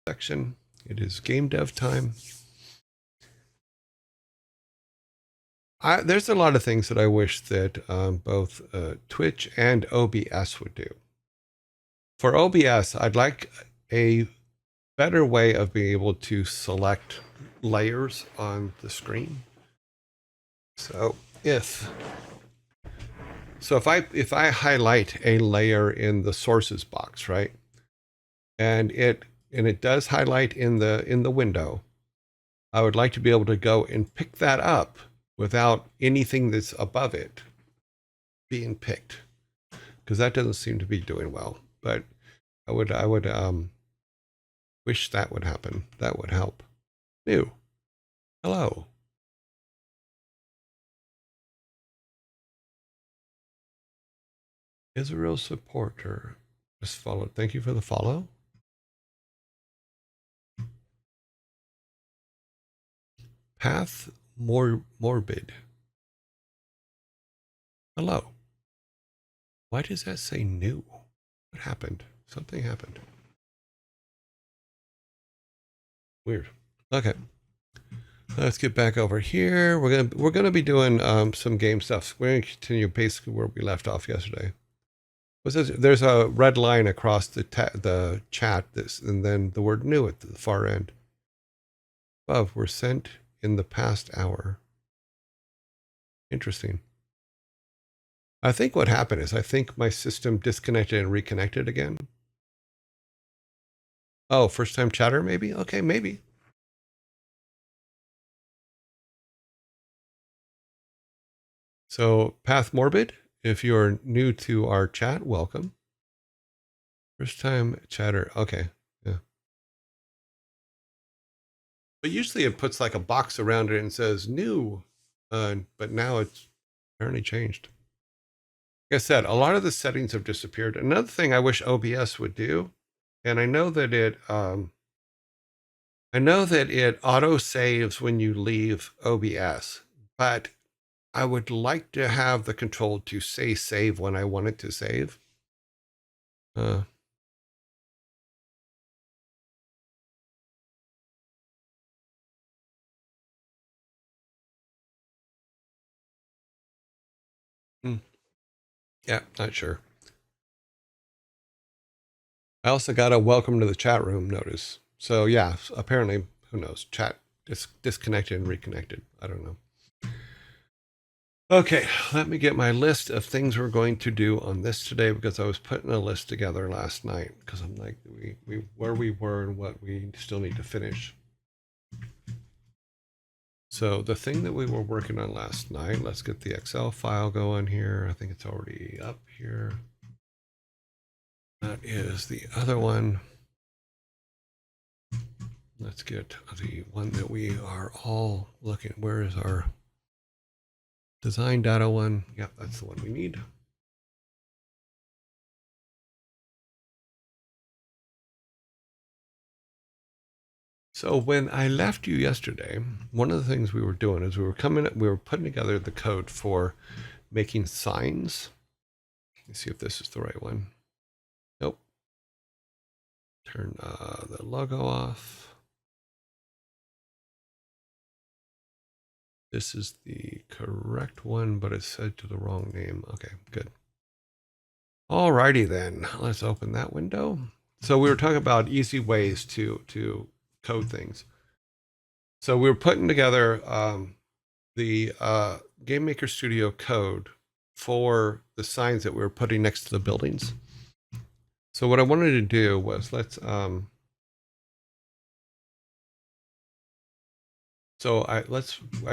section. It is game dev time. There's a lot of things that I wish that both Twitch and OBS would do. For OBS, I'd like a better way of being able to select layers on the screen. So if I highlight a layer in the sources box, right, and it does highlight in the window, I would like to be able to go and pick that up without anything that's above it being picked, because that doesn't seem to be doing well. But I would wish that would happen. That would help. New. Hello. Israel supporter just followed. Thank you for the follow. Path morbid. Hello. Why does that say new? What happened? Something happened. Weird. Okay. Let's get back over here. We're gonna be doing some game stuff. We're gonna continue basically where we left off yesterday. There's a red line across the chat. And then the word new at the far end. Above, were sent in the past hour. Interesting. I think what happened is I think my system disconnected and reconnected again. Oh, first time chatter maybe? Okay, maybe. So Path Morbid, if you're new to our chat, welcome. First time chatter. Okay. Yeah. But usually it puts like a box around it and says new. But now it's apparently changed. Like I said, a lot of the settings have disappeared. Another thing I wish OBS would do, and I know that it auto saves when you leave OBS, but I would like to have the control to say save when I want it to save. Yeah, not sure. I also got a welcome to the chat room notice. So yeah, apparently, who knows, chat disconnected and reconnected. I don't know. Okay, let me get my list of things we're going to do on this today, because I was putting a list together last night because I'm like, where we were and what we still need to finish. So the thing that we were working on last night, let's get the Excel file going here. I think it's already up here. That is the other one. Let's get the one that we are all looking. Where is our design data one? Yep, that's the one we need. So when I left you yesterday, one of the things we were doing is we were putting together the code for making signs. Let's see if this is the right one. Nope. Turn the logo off. This is the correct one, but it's set to the wrong name. Okay, good. Alrighty then, let's open that window. So we were talking about easy ways to code things. So we were putting together the Game Maker Studio code for the signs that we were putting next to the buildings. So what I wanted to do was I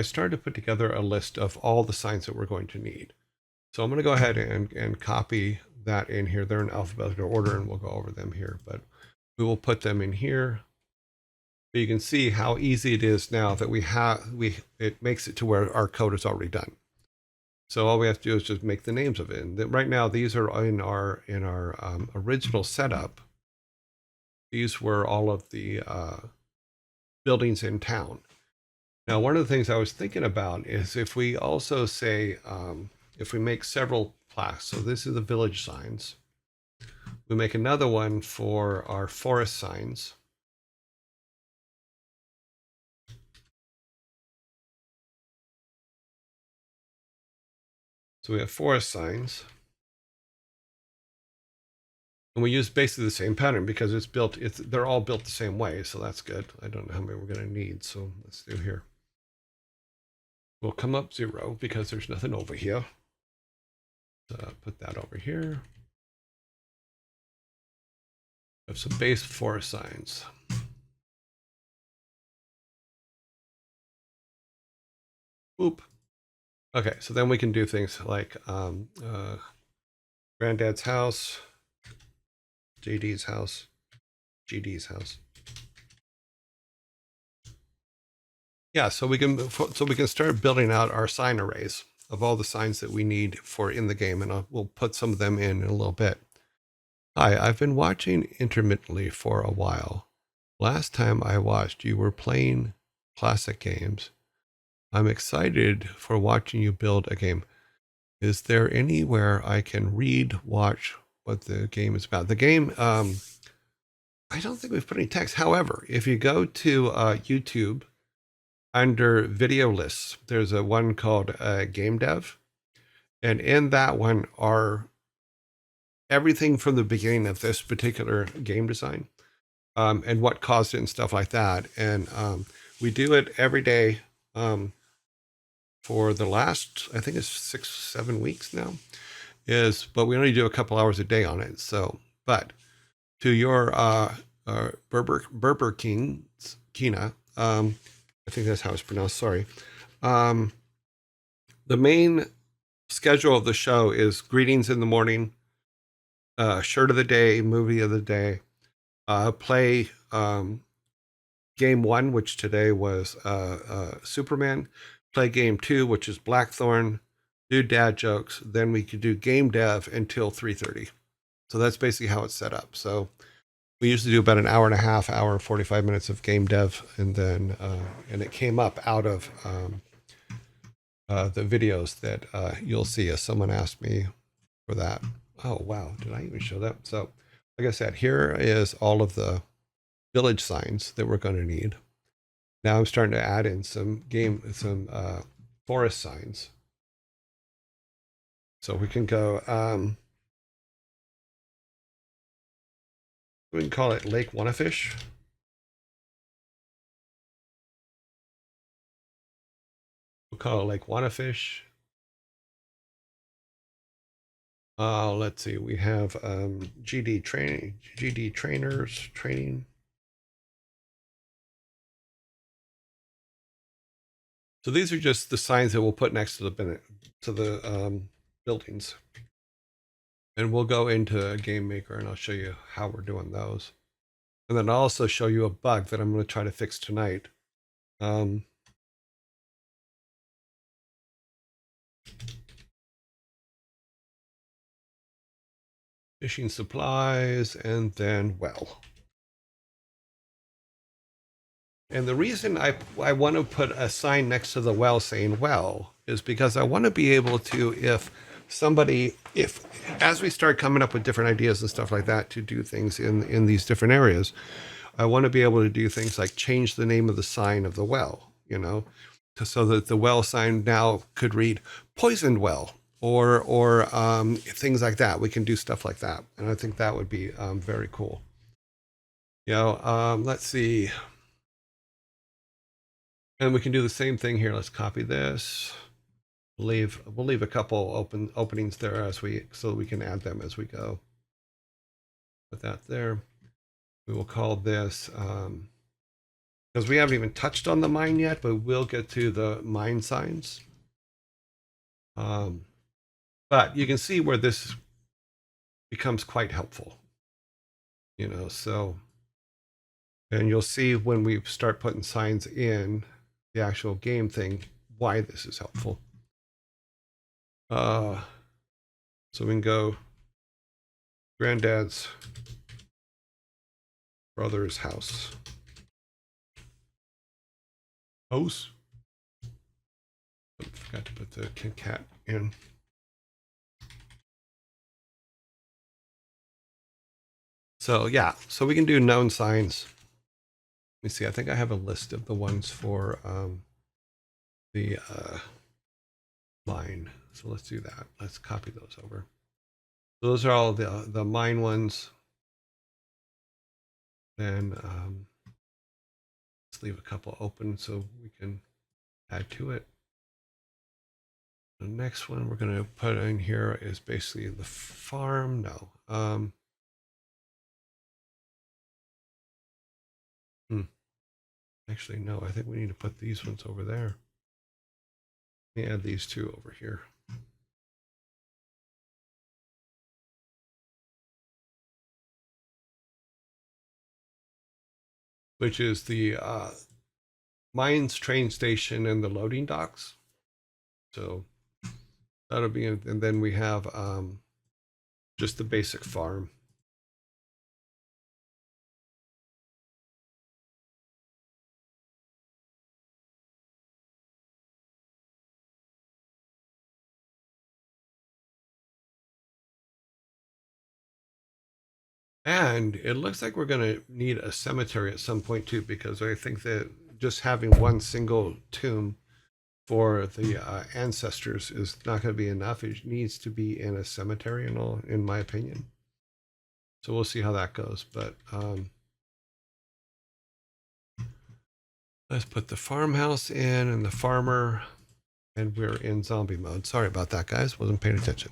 started to put together a list of all the signs that we're going to need. So I'm going to go ahead and copy that in here. They're in alphabetical order, and we'll go over them here, but we will put them in here. But you can see how easy it is now that it makes it to where our code is already done. So all we have to do is just make the names of it. And right now, these are in our original setup. These were all of the buildings in town. Now, one of the things I was thinking about is if we also say, if we make several plaques, so this is the village signs. We make another one for our forest signs. So we have forest signs. And we use basically the same pattern because they're all built the same way. So that's good. I don't know how many we're going to need. So let's do here. We'll come up 0 because there's nothing over here. So put that over here. Have some base forest signs. Oop. Okay, so then we can do things like Granddad's house, JD's house, GD's house. Yeah, so we can start building out our sign arrays of all the signs that we need for in the game, and we'll put some of them in a little bit. Hi, I've been watching intermittently for a while. Last time I watched, you were playing classic games. I'm excited for watching you build a game. Is there anywhere I can read, watch what the game is about? The game, I don't think we've put any text. However, if you go to YouTube, under video lists, there's a one called Game Dev. And in that one are everything from the beginning of this particular game design and what caused it and stuff like that. And we do it every day for the last, I think it's 6-7 weeks now, but we only do a couple hours a day on it. So, but to your Berber Kina, I think that's how it's pronounced. Sorry. The main schedule of the show is greetings in the morning, shirt of the day, movie of the day, play game 1, which today was Superman, play game 2, which is Blackthorn, do dad jokes. Then we could do game dev until 3:30. So that's basically how it's set up. So we usually do about an hour and a half, hour and 45 minutes of game dev, and then and it came up out of the videos that you'll see as someone asked me for that. Oh wow, did I even show that? So like I said, here is all of the village signs that we're going to need. Now I'm starting to add in some forest signs. So we can go we can call it Lake Wannafish. We'll call it Lake Wannafish. Let's see, we have GD trainers training. So these are just the signs that we'll put next to the buildings. And we'll go into a game maker and I'll show you how we're doing those. And then I'll also show you a bug that I'm going to try to fix tonight. Fishing supplies, and then well. And the reason I want to put a sign next to the well saying well is because I want to be able to, if as we start coming up with different ideas and stuff like that to do things in these different areas, I want to be able to do things like change the name of the sign of the well, so that the well sign now could read poisoned well or things like that. We can do stuff like that. And I think that would be very cool. Let's see. And we can do the same thing here. Let's copy this. We'll leave a couple openings there so we can add them as we go. Put that there. We will call this because we haven't even touched on the mine yet, but we'll get to the mine signs. But you can see where this becomes quite helpful. So, and you'll see when we start putting signs in the actual game thing, why this is helpful. So we can go Granddad's brother's house. House. I forgot to put the cat in. So yeah, so we can do known signs. Let me see, I think I have a list of the ones for the line. So let's do that. Let's copy those over. So those are all the mine ones. Then let's leave a couple open so we can add to it. The next one we're going to put in here is basically the farm. No. Actually, no, I think we need to put these ones over there. Let me add these two over here. Which is the mines train station and the loading docks. So that'll be, and then we have just the basic farm. And it looks like we're going to need a cemetery at some point too, because I think that just having one single tomb for the ancestors is not going to be enough. It needs to be in a cemetery and all, in my opinion. So we'll see how that goes. But let's put the farmhouse in and the farmer, and we're in zombie mode. Sorry about that, guys. Wasn't paying attention.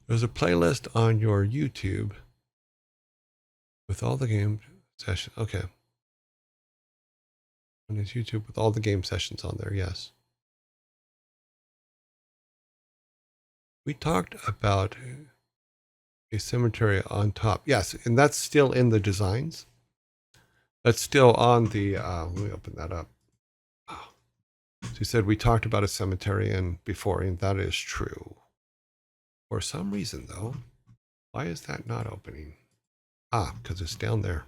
There's a playlist on your YouTube with all the game sessions. Okay. On his YouTube with all the game sessions on there, yes. We talked about a cemetery on top. Yes, and that's still in the designs. That's still on the, let me open that up. Oh. So he said we talked about a cemetery and before, and that is true. For some reason, though, why is that not opening? Ah, because it's down there.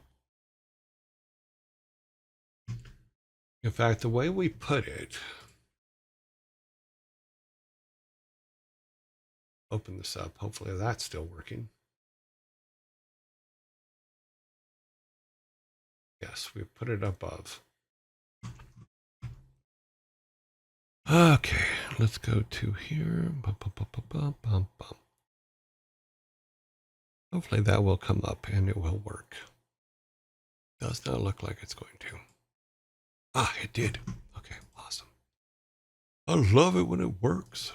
In fact, the way we put it, open this up. Hopefully that's still working. Yes, we put it above. Okay, let's go to here. Hopefully that will come up and it will work. Does not look like it's going to. Ah, it did. Okay, awesome. I love it when it works.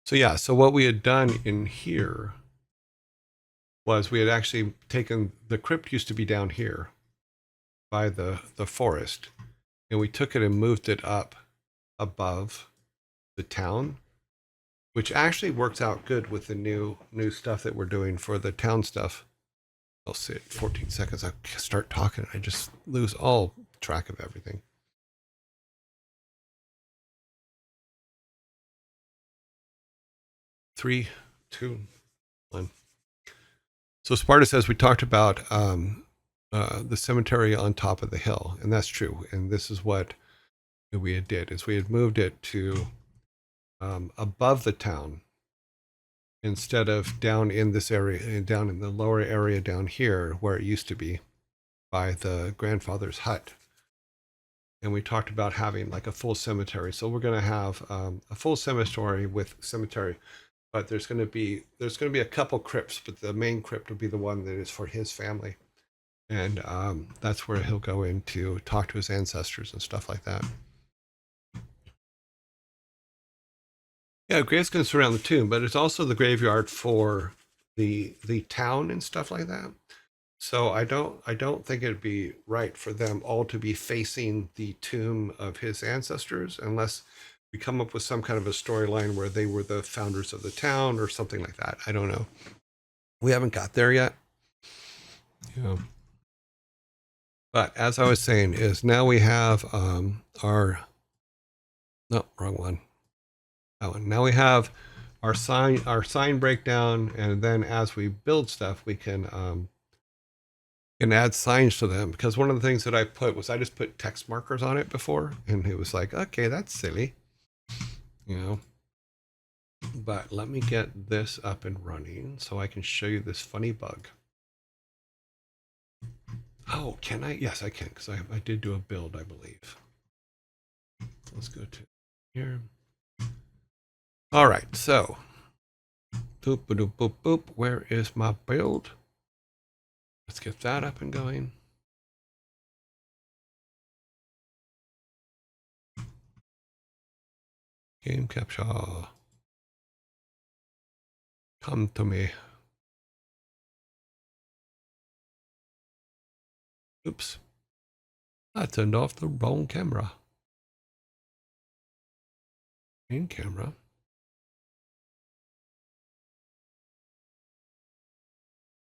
So yeah, so what we had done in here was we had actually taken, the crypt used to be down here by the forest, and we took it and moved it up above the town, which actually works out good with the new stuff that we're doing for the town stuff. I'll sit 14 seconds. I start talking. I just lose all track of everything. Three, two, one. So Sparta says we talked about the cemetery on top of the hill, and that's true. And this is what we did: is we had moved it to above the town instead of down in this area, down in the lower area down here where it used to be by the grandfather's hut. And we talked about having like a full cemetery. So we're going to have a full cemetery with cemetery, but there's going to be a couple crypts, but the main crypt will be the one that is for his family. And that's where he'll go in to talk to his ancestors and stuff like that. Yeah, grave's going to surround the tomb, but it's also the graveyard for the town and stuff like that. So I don't think it'd be right for them all to be facing the tomb of his ancestors unless we come up with some kind of a storyline where they were the founders of the town or something like that. I don't know. We haven't got there yet. Yeah. But as I was saying, is now we have our, no, wrong one. That one. Now we have our sign breakdown, and then as we build stuff, we can add signs to them. Because one of the things that I put was I just put text markers on it before, and it was like, okay, that's silly, you know. But let me get this up and running so I can show you this funny bug. Oh, can I? Yes, I can, because I did do a build, I believe. Let's go to here. All right, so boop, boop, boop, boop. Where is my build? Let's get that up and going. Game capture. Come to me. Oops. I turned off the wrong camera. Main camera.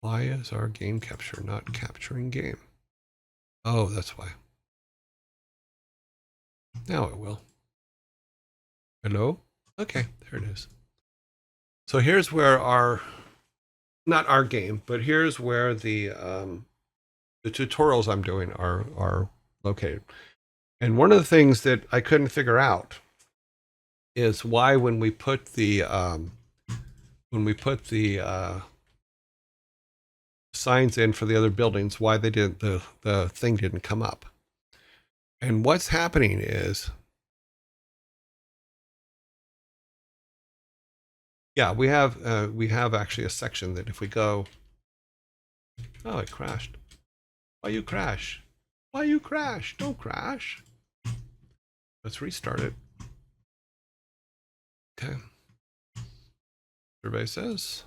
Why is our game capture not capturing game? Oh, that's why. Now it will. Hello? Okay, there it is. So here's where our, not our game, but here's where the tutorials I'm doing are located. And one of the things that I couldn't figure out is why when we put the signs in for the other buildings, why they didn't, the thing didn't come up. And what's happening is, yeah, we have actually a section that if we go, oh, it crashed. Why you crash? Why you crash? Don't crash. Let's restart it. Okay. Survey says.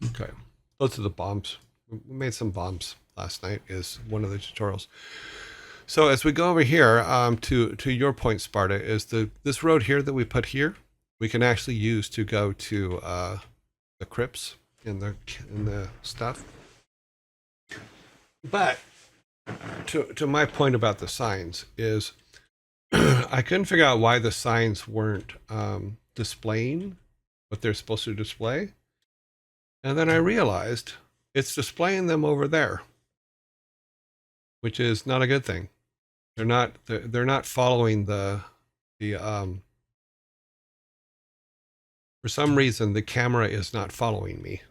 Okay. Those are the bombs. We made some bombs last night is one of the tutorials. So as we go over here to your point, Sparta, is this road here that we put here, we can actually use to go to the crypts in the stuff. But to my point about the signs is I couldn't figure out why the signs weren't displaying what they're supposed to display. And then I realized it's displaying them over there, which is not a good thing. They're not following the for some reason the camera is not following me.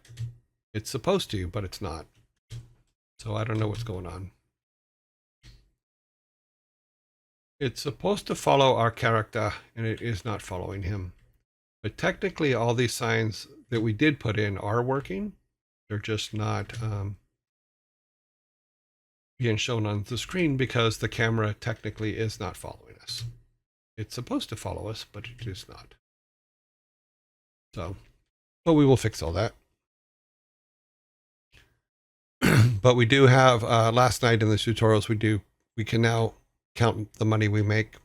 It's supposed to, but it's not. So I don't know what's going on. It's supposed to follow our character and it is not following him. But technically all these signs that we did put in are working. They're just not being shown on the screen because the camera technically is not following us. It's supposed to follow us, but it is not. So, but we will fix all that. But we do have, last night in the tutorials, we can now count the money we make,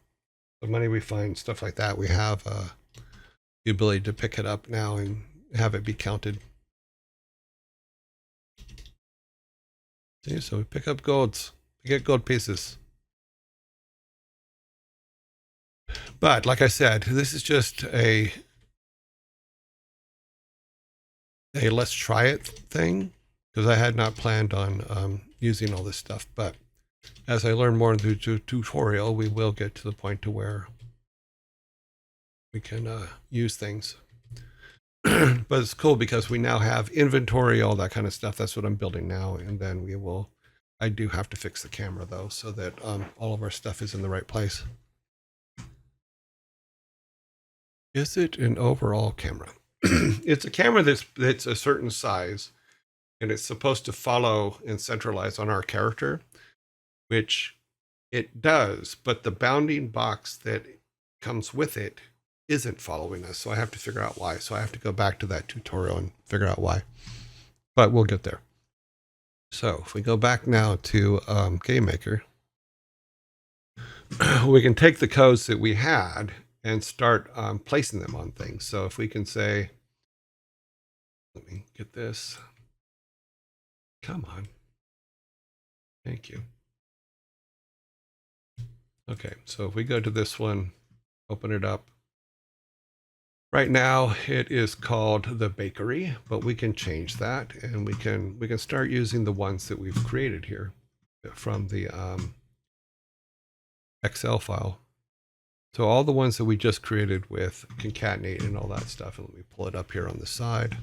the money we find, stuff like that. We have the ability to pick it up now and have it be counted. See, so we pick up golds, we get gold pieces. But like I said, this is just a let's try it thing, because I had not planned on using all this stuff. But as I learn more in the tutorial, we will get to the point to where we can use things. But it's cool because we now have inventory, all that kind of stuff. That's what I'm building now. And then we will, I do have to fix the camera though, so that all of our stuff is in the right place. Is it an overall camera? It's a camera that's a certain size, and it's supposed to follow and centralize on our character, which it does, but the bounding box that comes with it isn't following us. So I have to figure out why. So I have to go back to that tutorial and figure out why, but we'll get there. So if we go back now to GameMaker, we can take the codes that we had and start placing them on things. So if we can say, let me get this. Come on. Thank you. Okay, so if we go to this one, open it up. Right now it is called the bakery, but we can change that and we can start using the ones that we've created here from the Excel file. So all the ones that we just created with concatenate and all that stuff, and let me pull it up here on the side.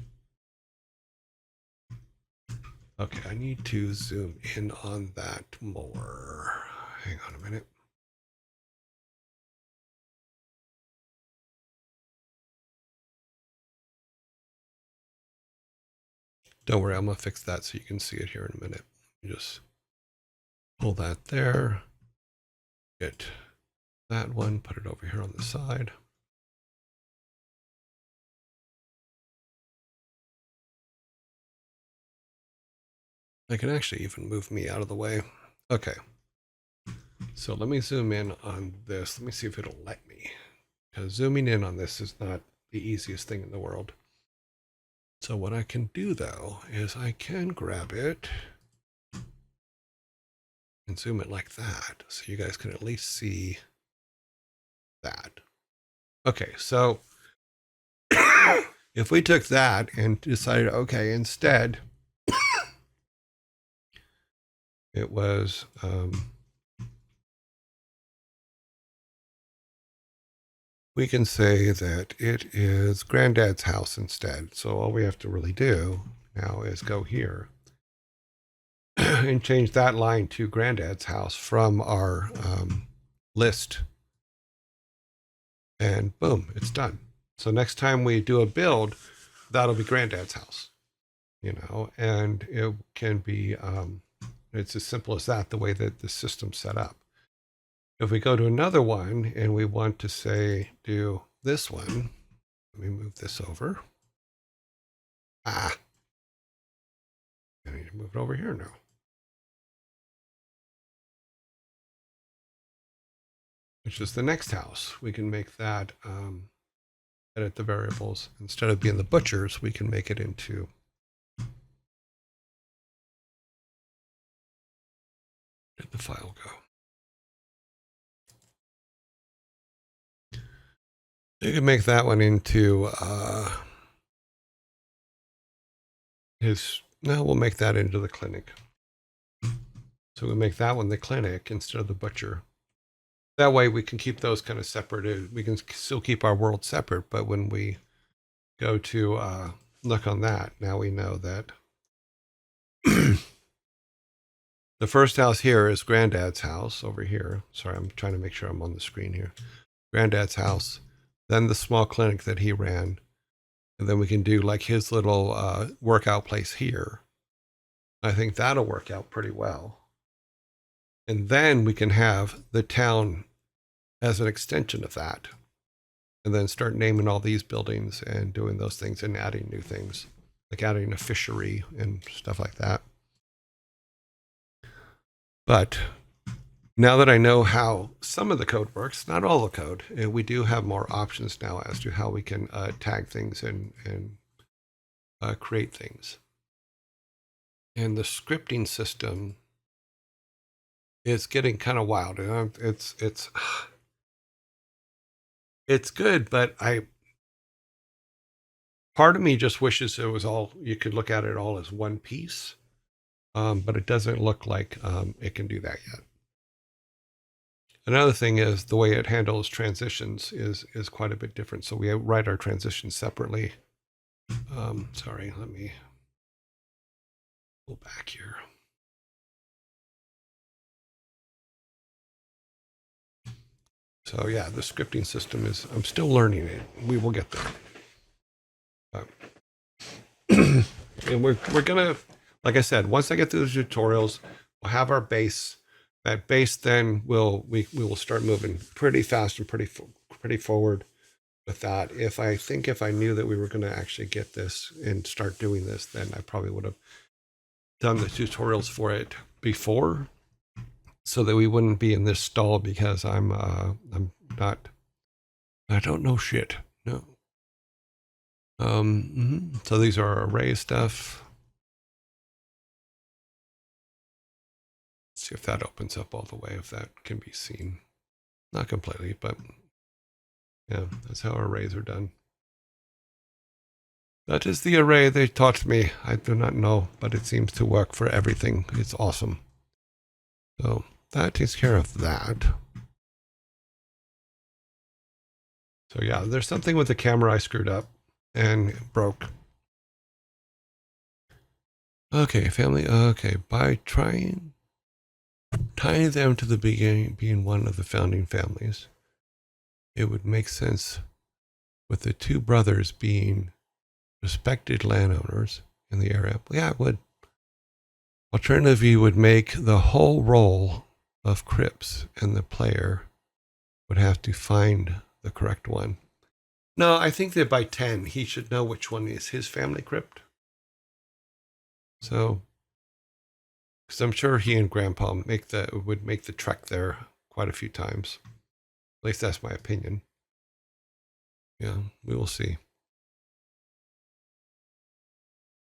Okay, I need to zoom in on that more. Hang on a minute. Don't worry, I'm gonna fix that so you can see it here in a minute. You just pull that there, get that one, put it over here on the side. I can actually even move me out of the way. Okay. So let me zoom in on this. Let me see if it'll let me. Because zooming in on this is not the easiest thing in the world. So what I can do though is I can grab it and zoom it like that. So you guys can at least see that. Okay, so if we took that and decided, okay, instead it was, we can say that it is Granddad's house instead. So all we have to really do now is go here and change that line to Granddad's house from our list. And boom, it's done. So next time we do a build, that'll be Granddad's house, you know, and it can be, it's as simple as that, the way that the system's set up. If we go to another one and we want to say, do this one, let me move this over. I need to move it over here now. Which is the next house. We can make that, edit the variables. Instead of being the butchers, we can make it into where did the file go? You can make that one into we'll make that into the clinic. So we'll make that one the clinic instead of the butcher. That way we can keep those kind of separated. We can still keep our world separate, but when we go to look on that, now we know that the first house here is Granddad's house over here. Sorry, I'm trying to make sure I'm on the screen here. Granddad's house, then the small clinic that he ran. And then we can do like his little workout place here. I think that'll work out pretty well. And then we can have the town as an extension of that. And then start naming all these buildings and doing those things and adding new things, like adding a fishery and stuff like that. But now that I know how some of the code works, not all the code, we do have more options now as to how we can tag things and create things. And the scripting system is getting kind of wild. It's good, but part of me just wishes it was all, you could look at it all as one piece. But it doesn't look like it can do that yet. Another thing is the way it handles transitions is quite a bit different. So we write our transitions separately. Sorry, let me pull back here. So yeah, the scripting system is, I'm still learning it. We will get there. And we're gonna, like I said, once I get through the tutorials, we'll have our base. That base, then we will start moving pretty fast and pretty forward with that. If I knew that we were going to actually get this and start doing this, then I probably would have done the tutorials for it before, so that we wouldn't be in this stall because I don't know shit. No. So these are our array stuff. Let's see if that opens up all the way, if that can be seen. Not completely, but yeah, that's how arrays are done. That is the array they taught me. I do not know, but it seems to work for everything. It's awesome. So that takes care of that. So yeah, there's something with the camera I screwed up and broke. Okay, family. Okay, by tying them to the beginning, being one of the founding families, it would make sense with the two brothers being respected landowners in the area. Yeah, it would. Alternatively, you would make the whole role of Cripps, and the player would have to find the correct one. No, I think that by 10, he should know which one is his family crypt. So, because I'm sure he and Grandpa would make the trek there quite a few times. At least that's my opinion. Yeah, we will see.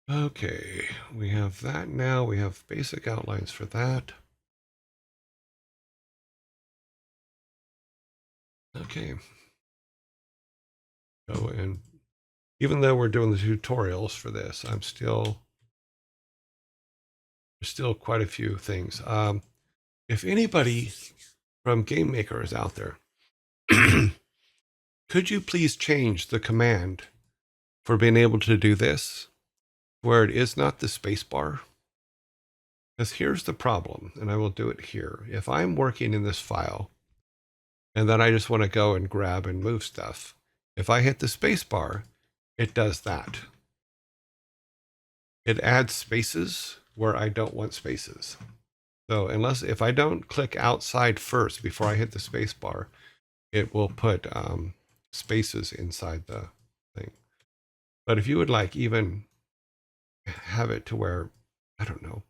Okay, we have that now. We have basic outlines for that. Okay. Oh, and even though we're doing the tutorials for this, there's still quite a few things. If anybody from Game Maker is out there, could you please change the command for being able to do this where it is not the space bar? Because here's the problem, and I will do it here. If I'm working in this file and then I just want to go and grab and move stuff, if I hit the space bar, it does that. It adds spaces where I don't want spaces. So if I don't click outside first before I hit the space bar, it will put spaces inside the thing. But if you would like even have it to where, I don't know,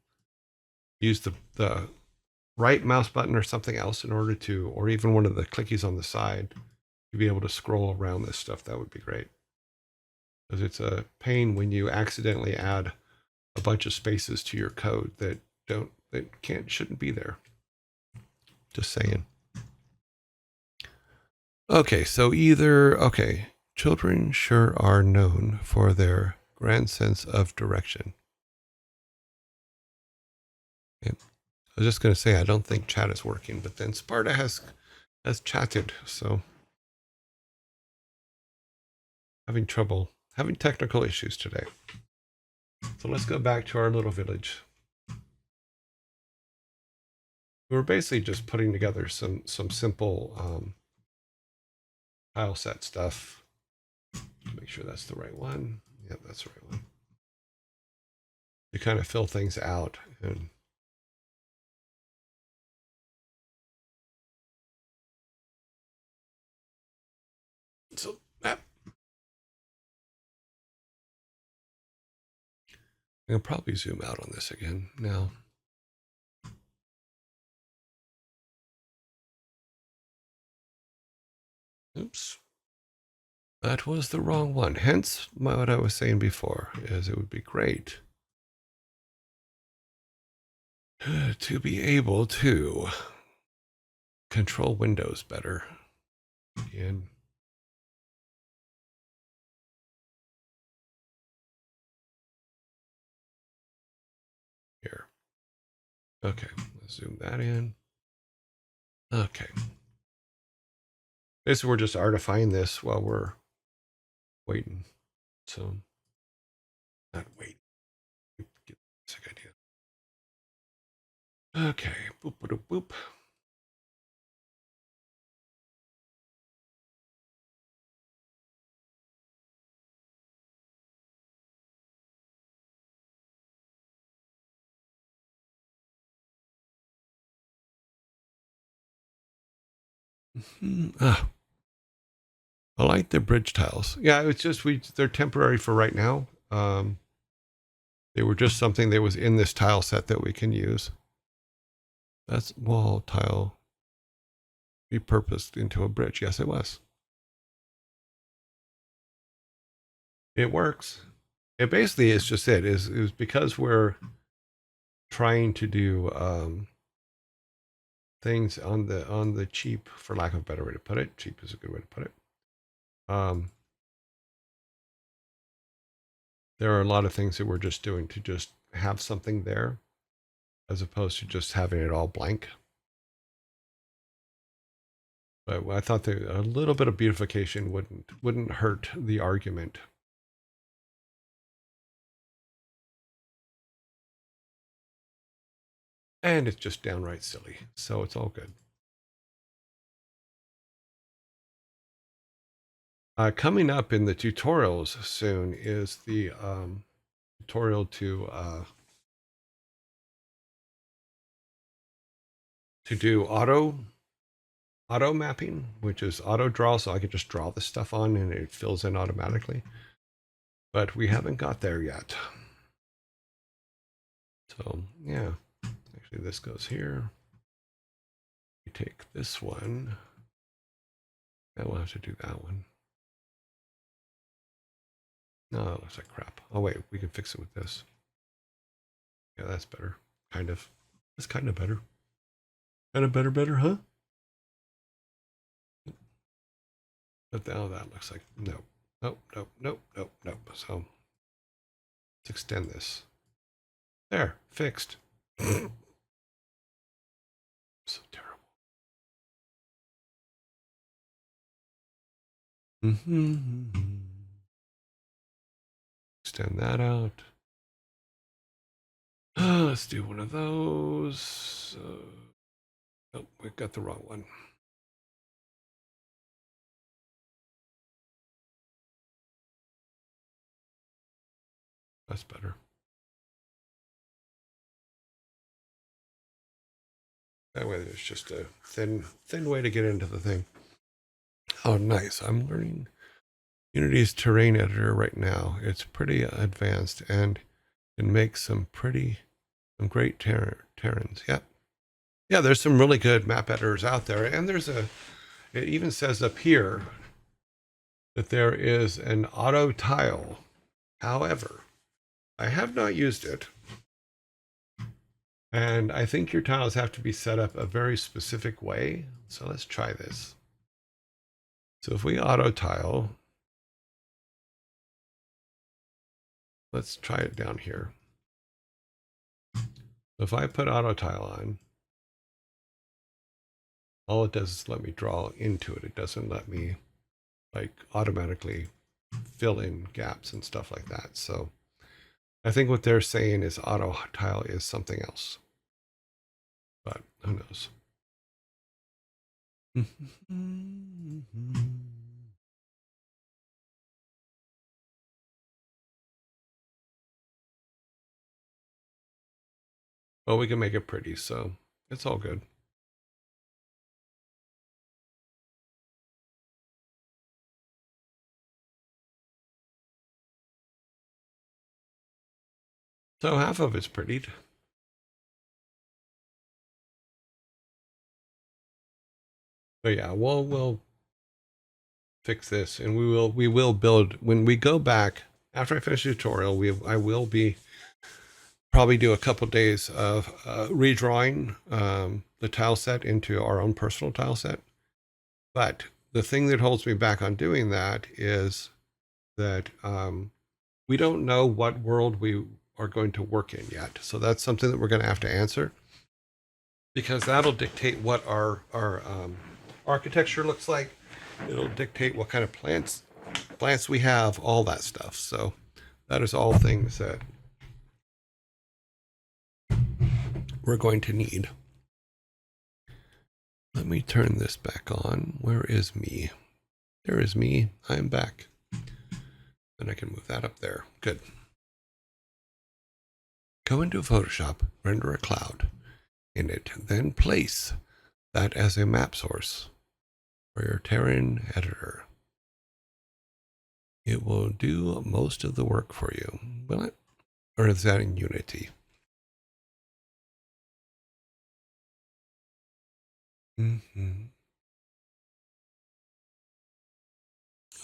use the right mouse button or something else in order to, or even one of the clickies on the side to be able to scroll around this stuff, that would be great. Because it's a pain when you accidentally add a bunch of spaces to your code that shouldn't be there. Just saying. Okay, so children sure are known for their grand sense of direction. Okay. I was just going to say, I don't think chat is working, but then Sparta has chatted, so having technical issues today. So let's go back to our little village. We were basically just putting together some simple tile set stuff. Make sure that's the right one. Yep, that's the right one. To kind of fill things out and so that I can probably zoom out on this again now. Oops. That was the wrong one. Hence what I was saying before, is it would be great to be able to control Windows better. And here. Okay, let's zoom that in. Okay. Basically, we're just artifying this while we're waiting. So, not wait. Get this idea. Okay. Boop, boop, boop. Ah, I like the bridge tiles. Yeah, it's just they're temporary for right now. They were just something that was in this tile set that we can use. That's wall tile repurposed into a bridge. Yes, it was. It works. It basically is just it is because we're trying to do things on the cheap, for lack of a better way to put it. Cheap is a good way to put it. There are a lot of things that we're just doing to just have something there, as opposed to just having it all blank. But I thought that a little bit of beautification wouldn't hurt the argument. and it's just downright silly. So it's all good. Coming up in the tutorials soon is the tutorial to do auto mapping, which is auto draw, so I could just draw this stuff on and it fills in automatically. But we haven't got there yet. So yeah, actually this goes here. We take this one. I will have to do that one. No, that looks like crap. Oh wait, we can fix it with this. Yeah, that's better. Kind of. That's kind of better. Kind of better, huh? But now that looks like nope. Nope. So let's extend this. There, fixed. So terrible. Extend that out. Let's do one of those. Oh, we got the wrong one. That's better. That way there's just a thin way to get into the thing. Oh, nice. I'm learning Unity's terrain editor right now. It's pretty advanced and can make some great terrains. Yep. Yeah, there's some really good map editors out there. And it even says up here that there is an auto tile. However, I have not used it. And I think your tiles have to be set up a very specific way. So let's try this. So if we auto tile, let's try it down here. So if I put auto tile on, all it does is let me draw into it. It doesn't let me like automatically fill in gaps and stuff like that. So I think what they're saying is auto tile is something else, but who knows? Well, we can make it pretty, so it's all good. So half of it's prettied. But yeah, we'll fix this, and we will build when we go back after I finish the tutorial. I will be probably do a couple days of redrawing the tile set into our own personal tile set. But the thing that holds me back on doing that is that we don't know what world we are going to work in yet. So that's something that we're going to have to answer, because that'll dictate what our architecture looks like. It'll dictate what kind of plants we have, all that stuff. So that is all things that we're going to need. Let me turn this back on. Where is me? There is me. I'm back. And I can move that up there. Good. Go into Photoshop, render a cloud in it, then place that as a map source for your terrain editor. It will do most of the work for you, will it? Or is that in Unity?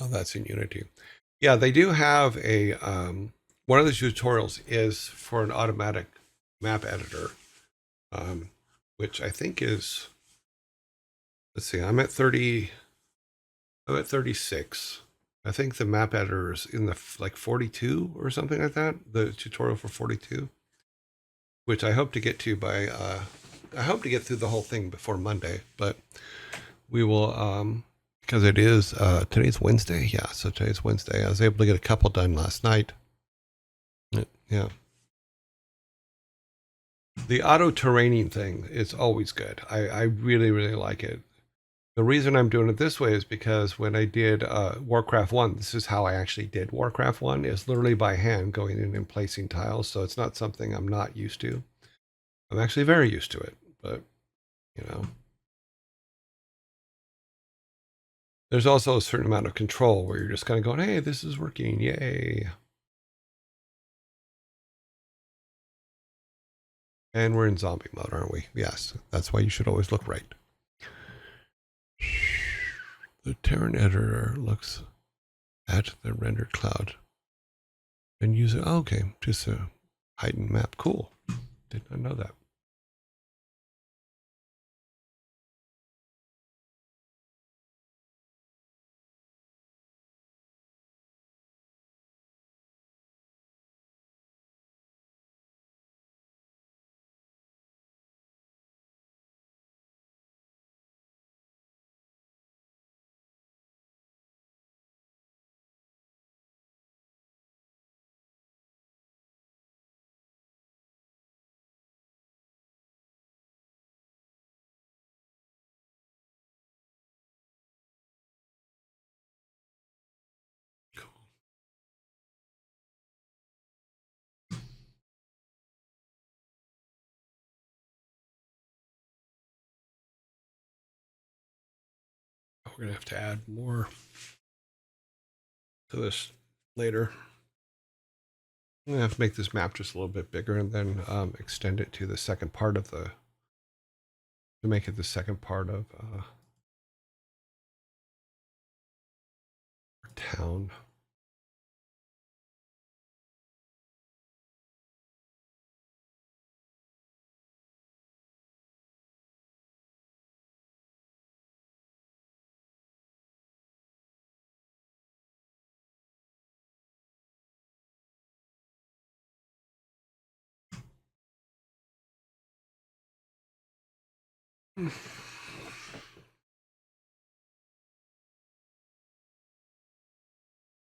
Oh, that's in Unity. Yeah, they do have a, one of the tutorials is for an automatic map editor, which I think is, let's see, I'm at 36. I think the map editor is in the like 42 or something like that. The tutorial for 42, which I hope to get to by, I hope to get through the whole thing before Monday, but we will, because it is, today's Wednesday. Yeah, so today's Wednesday. I was able to get a couple done last night. Yeah. The auto terraining thing is always good. I really, really like it. The reason I'm doing it this way is because when I did Warcraft 1, this is how I actually did Warcraft 1, is literally by hand going in and placing tiles. So it's not something I'm not used to. I'm actually very used to it, but you know, there's also a certain amount of control where you're just kind of going, hey, this is working. Yay. And we're in zombie mode, aren't we? Yes, that's why you should always look right. The Terran editor looks at the rendered cloud and use it. Oh, okay, just a heightened map. Cool. Did not know that. We're going to have to add more to this later. I'm going to have to make this map just a little bit bigger and then extend it to the second part of the, to make it the second part of our town.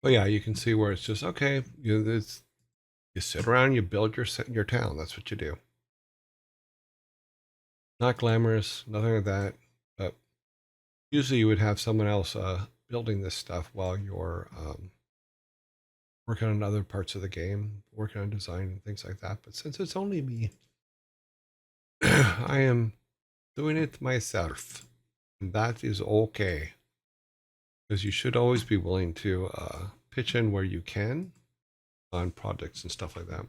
But yeah, you can see where it's just, okay, you sit around, you build your town. That's what you do. Not glamorous, nothing like that. But usually you would have someone else building this stuff while you're working on other parts of the game, working on design and things like that. But since it's only me, I am doing it myself. And that is okay. Because you should always be willing to pitch in where you can on projects and stuff like that.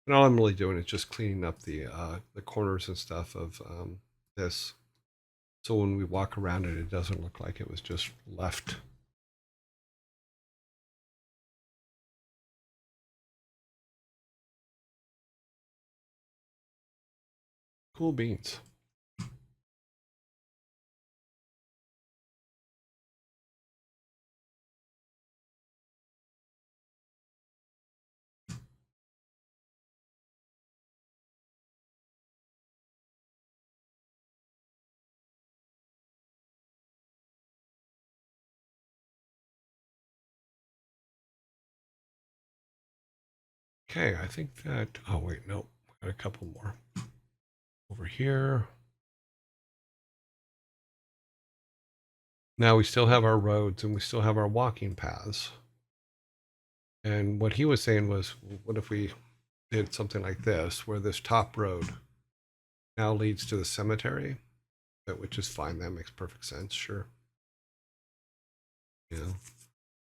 And all I'm really doing is just cleaning up the corners and stuff of this. So when we walk around it, it doesn't look like it was just left. Cool beans. Okay, I think that, oh wait, no, got a couple more. Over here. Now we still have our roads and we still have our walking paths. And what he was saying was, what if we did something like this, where this top road now leads to the cemetery, which is fine. That makes perfect sense. Sure. Yeah.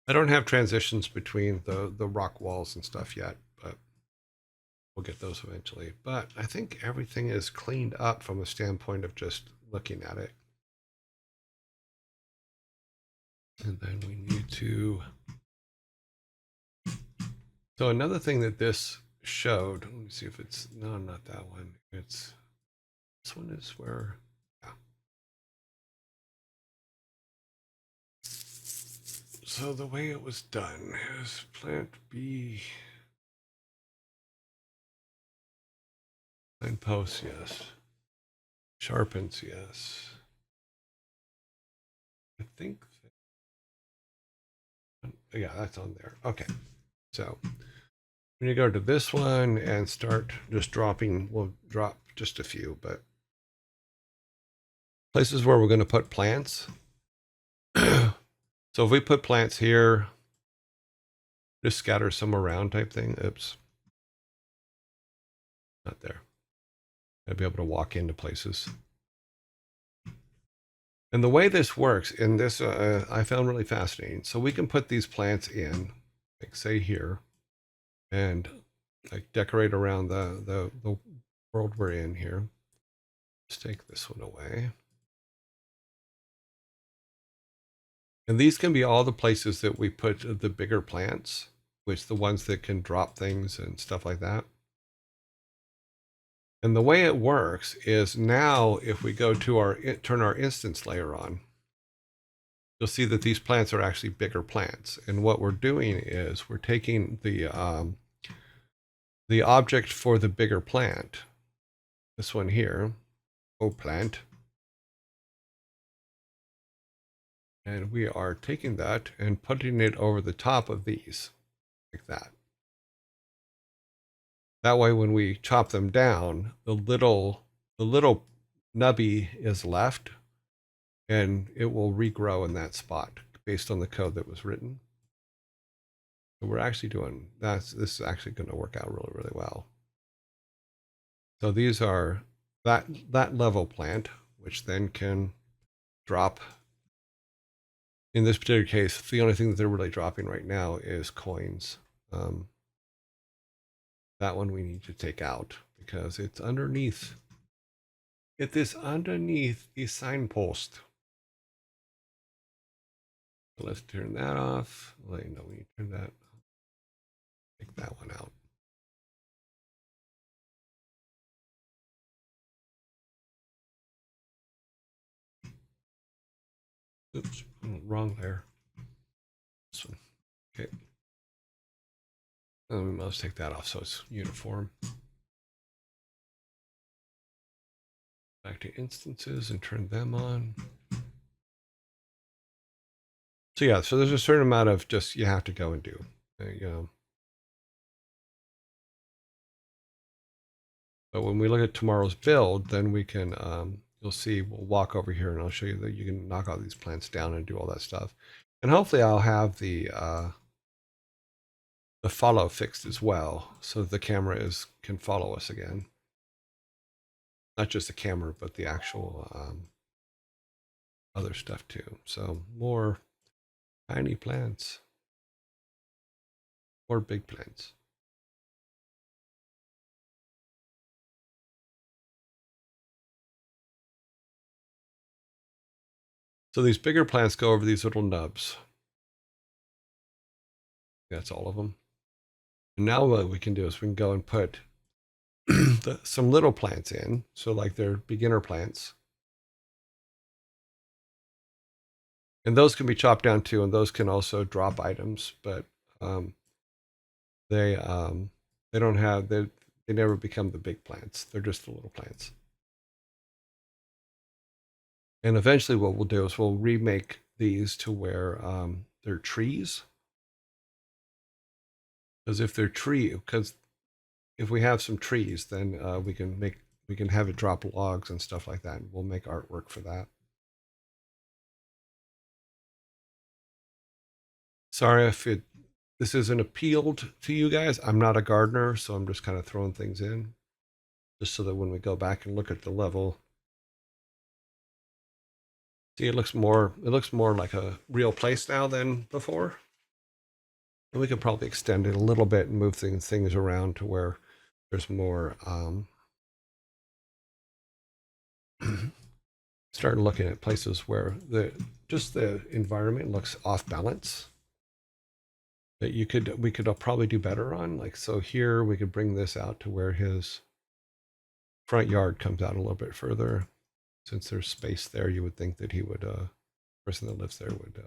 I don't have transitions between the rock walls and stuff yet, but we'll get those eventually. But I think everything is cleaned up from a standpoint of just looking at it. And then we need to. So another thing that this showed, let me see if it's, no, not that one. It's, this one is where, yeah. So the way it was done is plant B. And posts, yes. Sharpens, yes. I think, yeah, that's on there. Okay. So when you go to this one and start just dropping, we'll drop just a few, but places where we're going to put plants. So if we put plants here, just scatter some around type thing. Oops. Not there. I'd be able to walk into places. And the way this works, and this I found really fascinating. So we can put these plants in, like say here, and like decorate around the world we're in here. Let's take this one away. And these can be all the places that we put the bigger plants, which the ones that can drop things and stuff like that. And the way it works is now if we go to turn our instance layer on, you'll see that these plants are actually bigger plants. And what we're doing is we're taking the object for the bigger plant, this one here, plant, and we are taking that and putting it over the top of these, like that. That way, when we chop them down, the little nubby is left, and it will regrow in that spot based on the code that was written. So we're actually doing this is actually going to work out really, really well. So these are that level plant, which then can drop. In this particular case, the only thing that they're really dropping right now is coins. That one we need to take out because it's underneath. It is underneath the signpost. Let's turn that off. No, we need to turn that. Take that one out. Oops, wrong there. This one. Okay. And we must take that off so it's uniform. Back to instances and turn them on. So yeah, so there's a certain amount of just you have to go and do. There you go. But when we look at tomorrow's build, then we can, you'll see, we'll walk over here and I'll show you that you can knock all these plants down and do all that stuff. And hopefully I'll have the follow fixed as well, so the camera can follow us again. Not just the camera, but the actual other stuff too. So more tiny plants or big plants. So these bigger plants go over these little nubs. That's all of them. And now what we can do is we can go and put some little plants in. So like they're beginner plants. And those can be chopped down too, and those can also drop items, but they don't have they never become the big plants. They're just the little plants. And eventually what we'll do is we'll remake these to where they're trees. Because if we have some trees, then we can have it drop logs and stuff like that. And we'll make artwork for that. Sorry if this isn't appealed to you guys. I'm not a gardener, so I'm just kind of throwing things in, just so that when we go back and look at the level, see, it looks more like a real place now than before. And we could probably extend it a little bit and move things around to where there's more. Start looking at places where the environment looks off balance. That we could probably do better on. Like so here we could bring this out to where his front yard comes out a little bit further. Since there's space there, you would think that he would person that lives there would do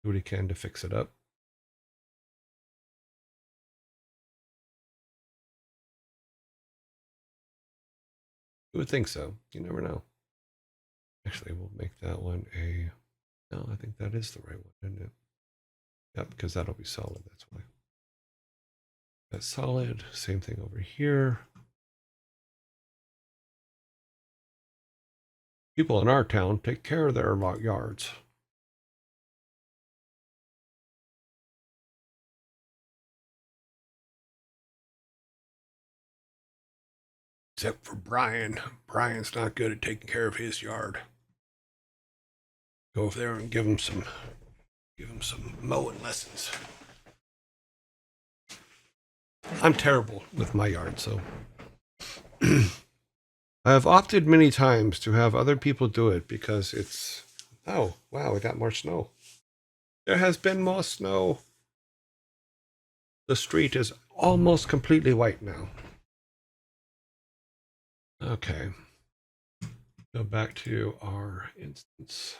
what he can to fix it up. You would think so. You never know. Actually, we'll make that one a. No, I think that is the right one, isn't it? Yep, because that'll be solid. That's why. That's solid. Same thing over here. People in our town take care of their yards. Except for Brian. Brian's not good at taking care of his yard. Go over there and give him some mowing lessons. I'm terrible with my yard, so I have opted many times to have other people do it because it's, oh, wow, we got more snow. There has been more snow. The street is almost completely white now. Okay. Go back to our instance.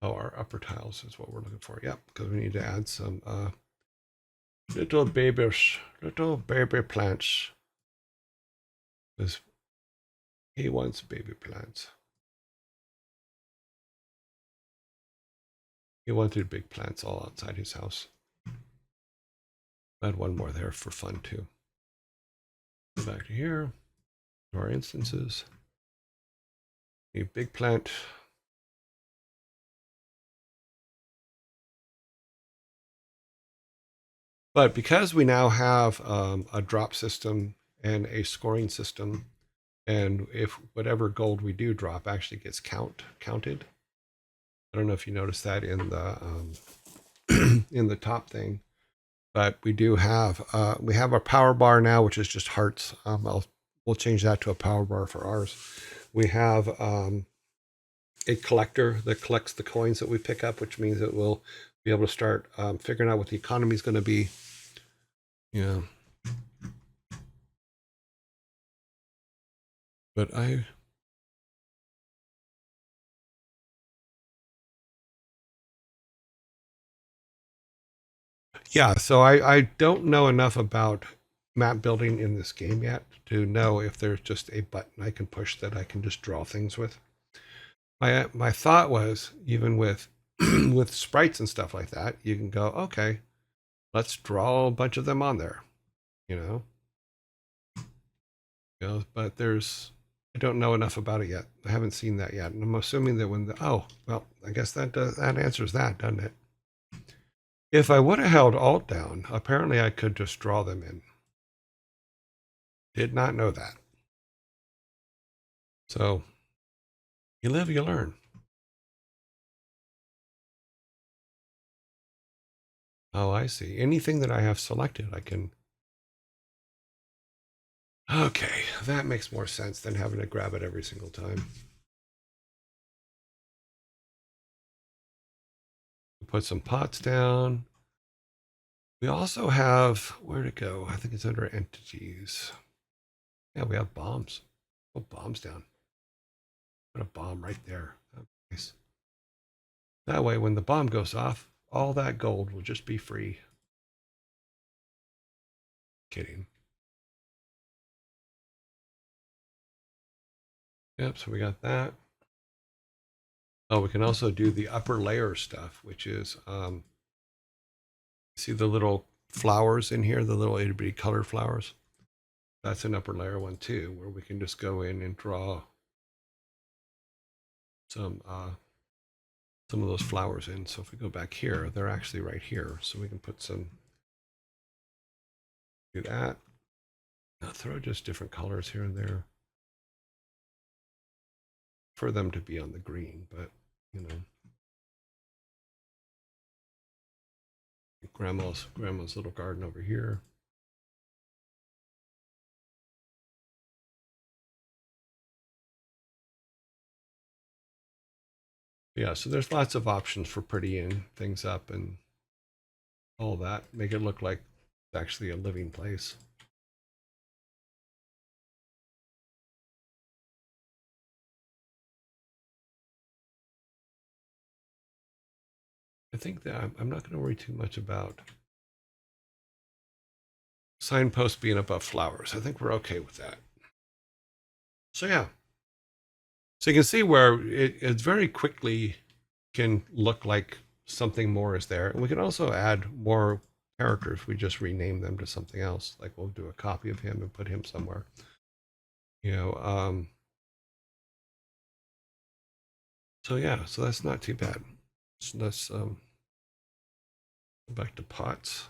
Oh, our upper tiles is what we're looking for. Yep, because we need to add some little baby plants. Because he wants baby plants. He wanted big plants all outside his house. Add one more there for fun too. Go back to here, to our instances. A big plant. But because we now have a drop system and a scoring system, and if whatever gold we do drop actually gets counted. I don't know if you noticed that in the in the top thing, but we do have we have our power bar now, which is just hearts. We'll change that to a power bar for ours. We have a collector that collects the coins that we pick up, which means it will be able to start figuring out what the economy is going to be. Yeah. But yeah, so I don't know enough about map building in this game yet to know if there's just a button I can push that I can just draw things with. My thought was, even with with sprites and stuff like that, you can go, okay, let's draw a bunch of them on there, you know. But I don't know enough about it yet. I haven't seen that yet, and I'm assuming that well, I guess that answers that, doesn't it? If I would have held Alt down, apparently I could just draw them in. Did not know that. So you live, you learn. Oh, I see. Anything that I have selected, I can. Okay, that makes more sense than having to grab it every single time. Put some pots down. We also have, where to go? I think it's under entities. Yeah, we have bombs. Put bombs down. Put a bomb right there. Nice. That way, when the bomb goes off, all that gold will just be free. Kidding. Yep, so we got that. Oh, we can also do the upper layer stuff, which is, see the little flowers in here, the little itty bitty color flowers? That's an upper layer one too, where we can just go in and draw some of those flowers in. So if we go back here, they're actually right here. So we can put some, do that. Now throw just different colors here and there for them to be on the green, but you know. Grandma's little garden over here. Yeah, so there's lots of options for prettying things up and all that. Make it look like it's actually a living place. I think that I'm not going to worry too much about signposts being above flowers. I think we're okay with that. So yeah. So you can see where it very quickly can look like something more is there. And we can also add more characters. We just rename them to something else. Like we'll do a copy of him and put him somewhere. you know, so yeah, so that's not too bad. So let's go back to pots.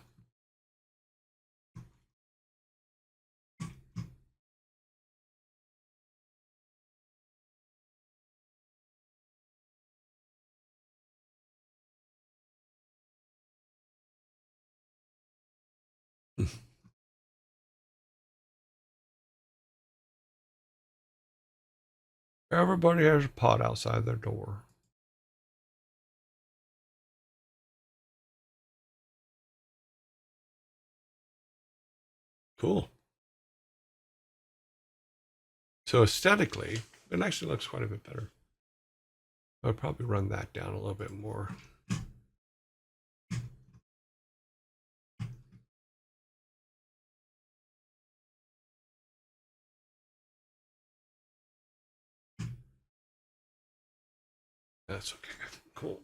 Everybody has a pot outside their door. Cool. So aesthetically, it actually looks quite a bit better. I'll probably run that down a little bit more. That's okay. Cool.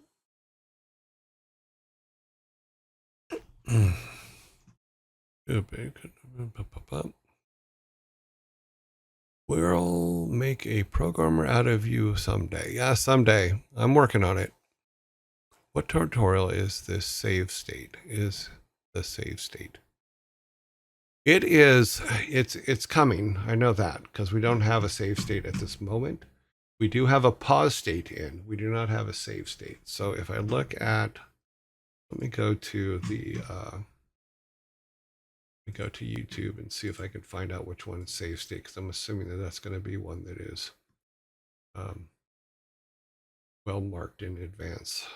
We'll make a programmer out of you someday. Yeah, someday. I'm working on it. What tutorial is this save state? Is the save state? It is. It's coming. I know that because we don't have a save state at this moment. We do have a pause state in. We do not have a save state. So if I look at, let me go to the, let me go to YouTube and see if I can find out which one is save state, because I'm assuming that that's going to be one that is well marked in advance.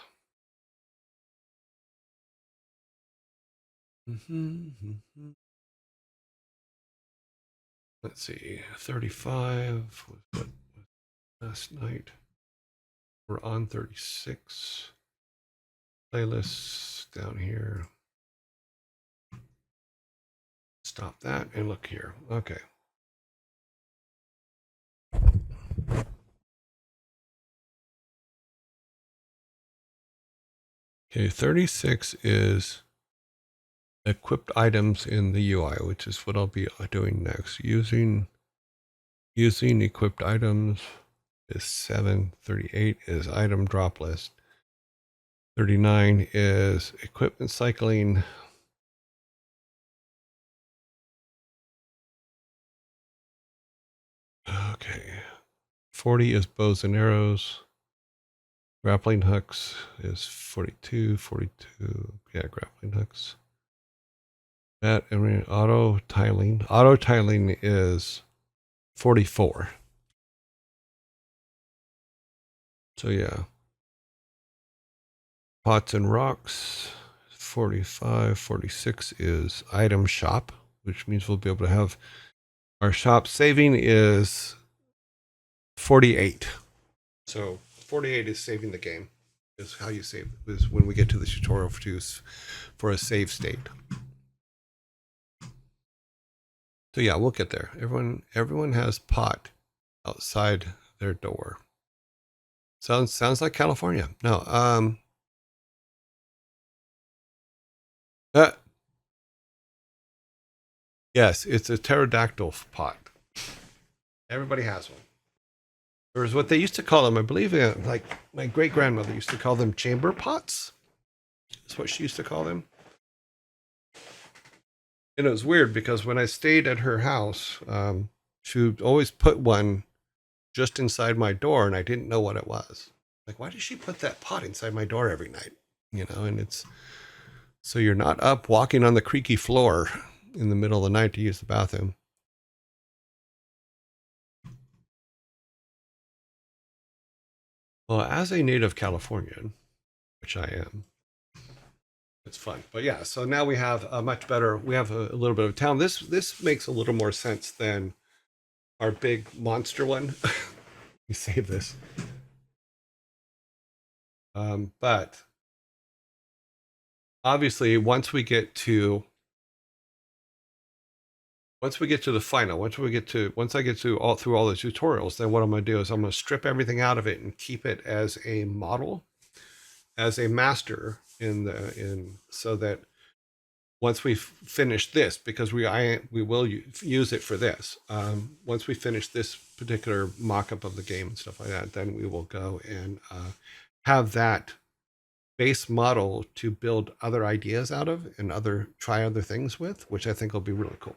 Let's see, 35 was what last night. We're on 36. Playlists down here. Stop that and look here. Okay. Okay, 36 is equipped items in the UI, which is what I'll be doing next. Using equipped items is 7. 38 is item drop list. 39 is equipment cycling. Okay. 40 is bows and arrows. Grappling hooks is 42. 42. Yeah, grappling hooks. That, I mean, auto tiling. Auto tiling is 44. So yeah. Pots and rocks, 45. 46 is item shop, which means we'll be able to have our shop. Saving is 48. So 48 is saving the game, is how you save, is when we get to the tutorial for a save state. So yeah, we'll get there. Everyone has pot outside their door. Sounds like California. No, yes, it's a pterodactyl pot. Everybody has one. There's what they used to call them, I believe, like my great grandmother used to call them chamber pots. That's what she used to call them. And it was weird because when I stayed at her house, she would always put one just inside my door, and I didn't know what it was. Like, why does she put that pot inside my door every night? You know, and it's so you're not up walking on the creaky floor in the middle of the night to use the bathroom. Well, as a native Californian, which I am, it's fun. But yeah, so now we have a much better, we have a little bit of town. This makes a little more sense than our big monster one. We save this. But obviously once we get to the final, once I get to all through all the tutorials, then what I'm going to do is I'm going to strip everything out of it and keep it as a model, as a master so that once we finish this, because we will use it for this. Once we finish this particular mock-up of the game and stuff like that, then we will go and have that base model to build other ideas out of and try other things with, which I think will be really cool.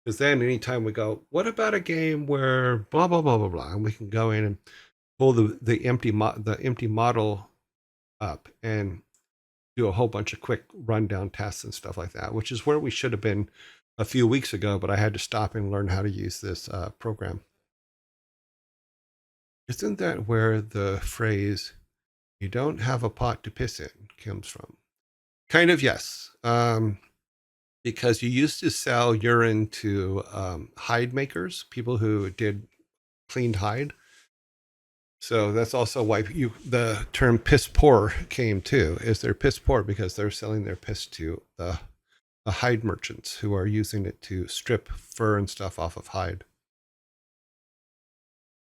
Because then anytime we go, what about a game where blah blah blah blah blah, and we can go in and pull the empty model up and do a whole bunch of quick rundown tests and stuff like that, which is where we should have been a few weeks ago, but I had to stop and learn how to use this program. Isn't that where the phrase "you don't have a pot to piss in" comes from? Kind of, yes. Because you used to sell urine to hide makers, people who did cleaned hide. So that's also why the term piss poor came too, is they're piss poor because they're selling their piss to the hide merchants who are using it to strip fur and stuff off of hide.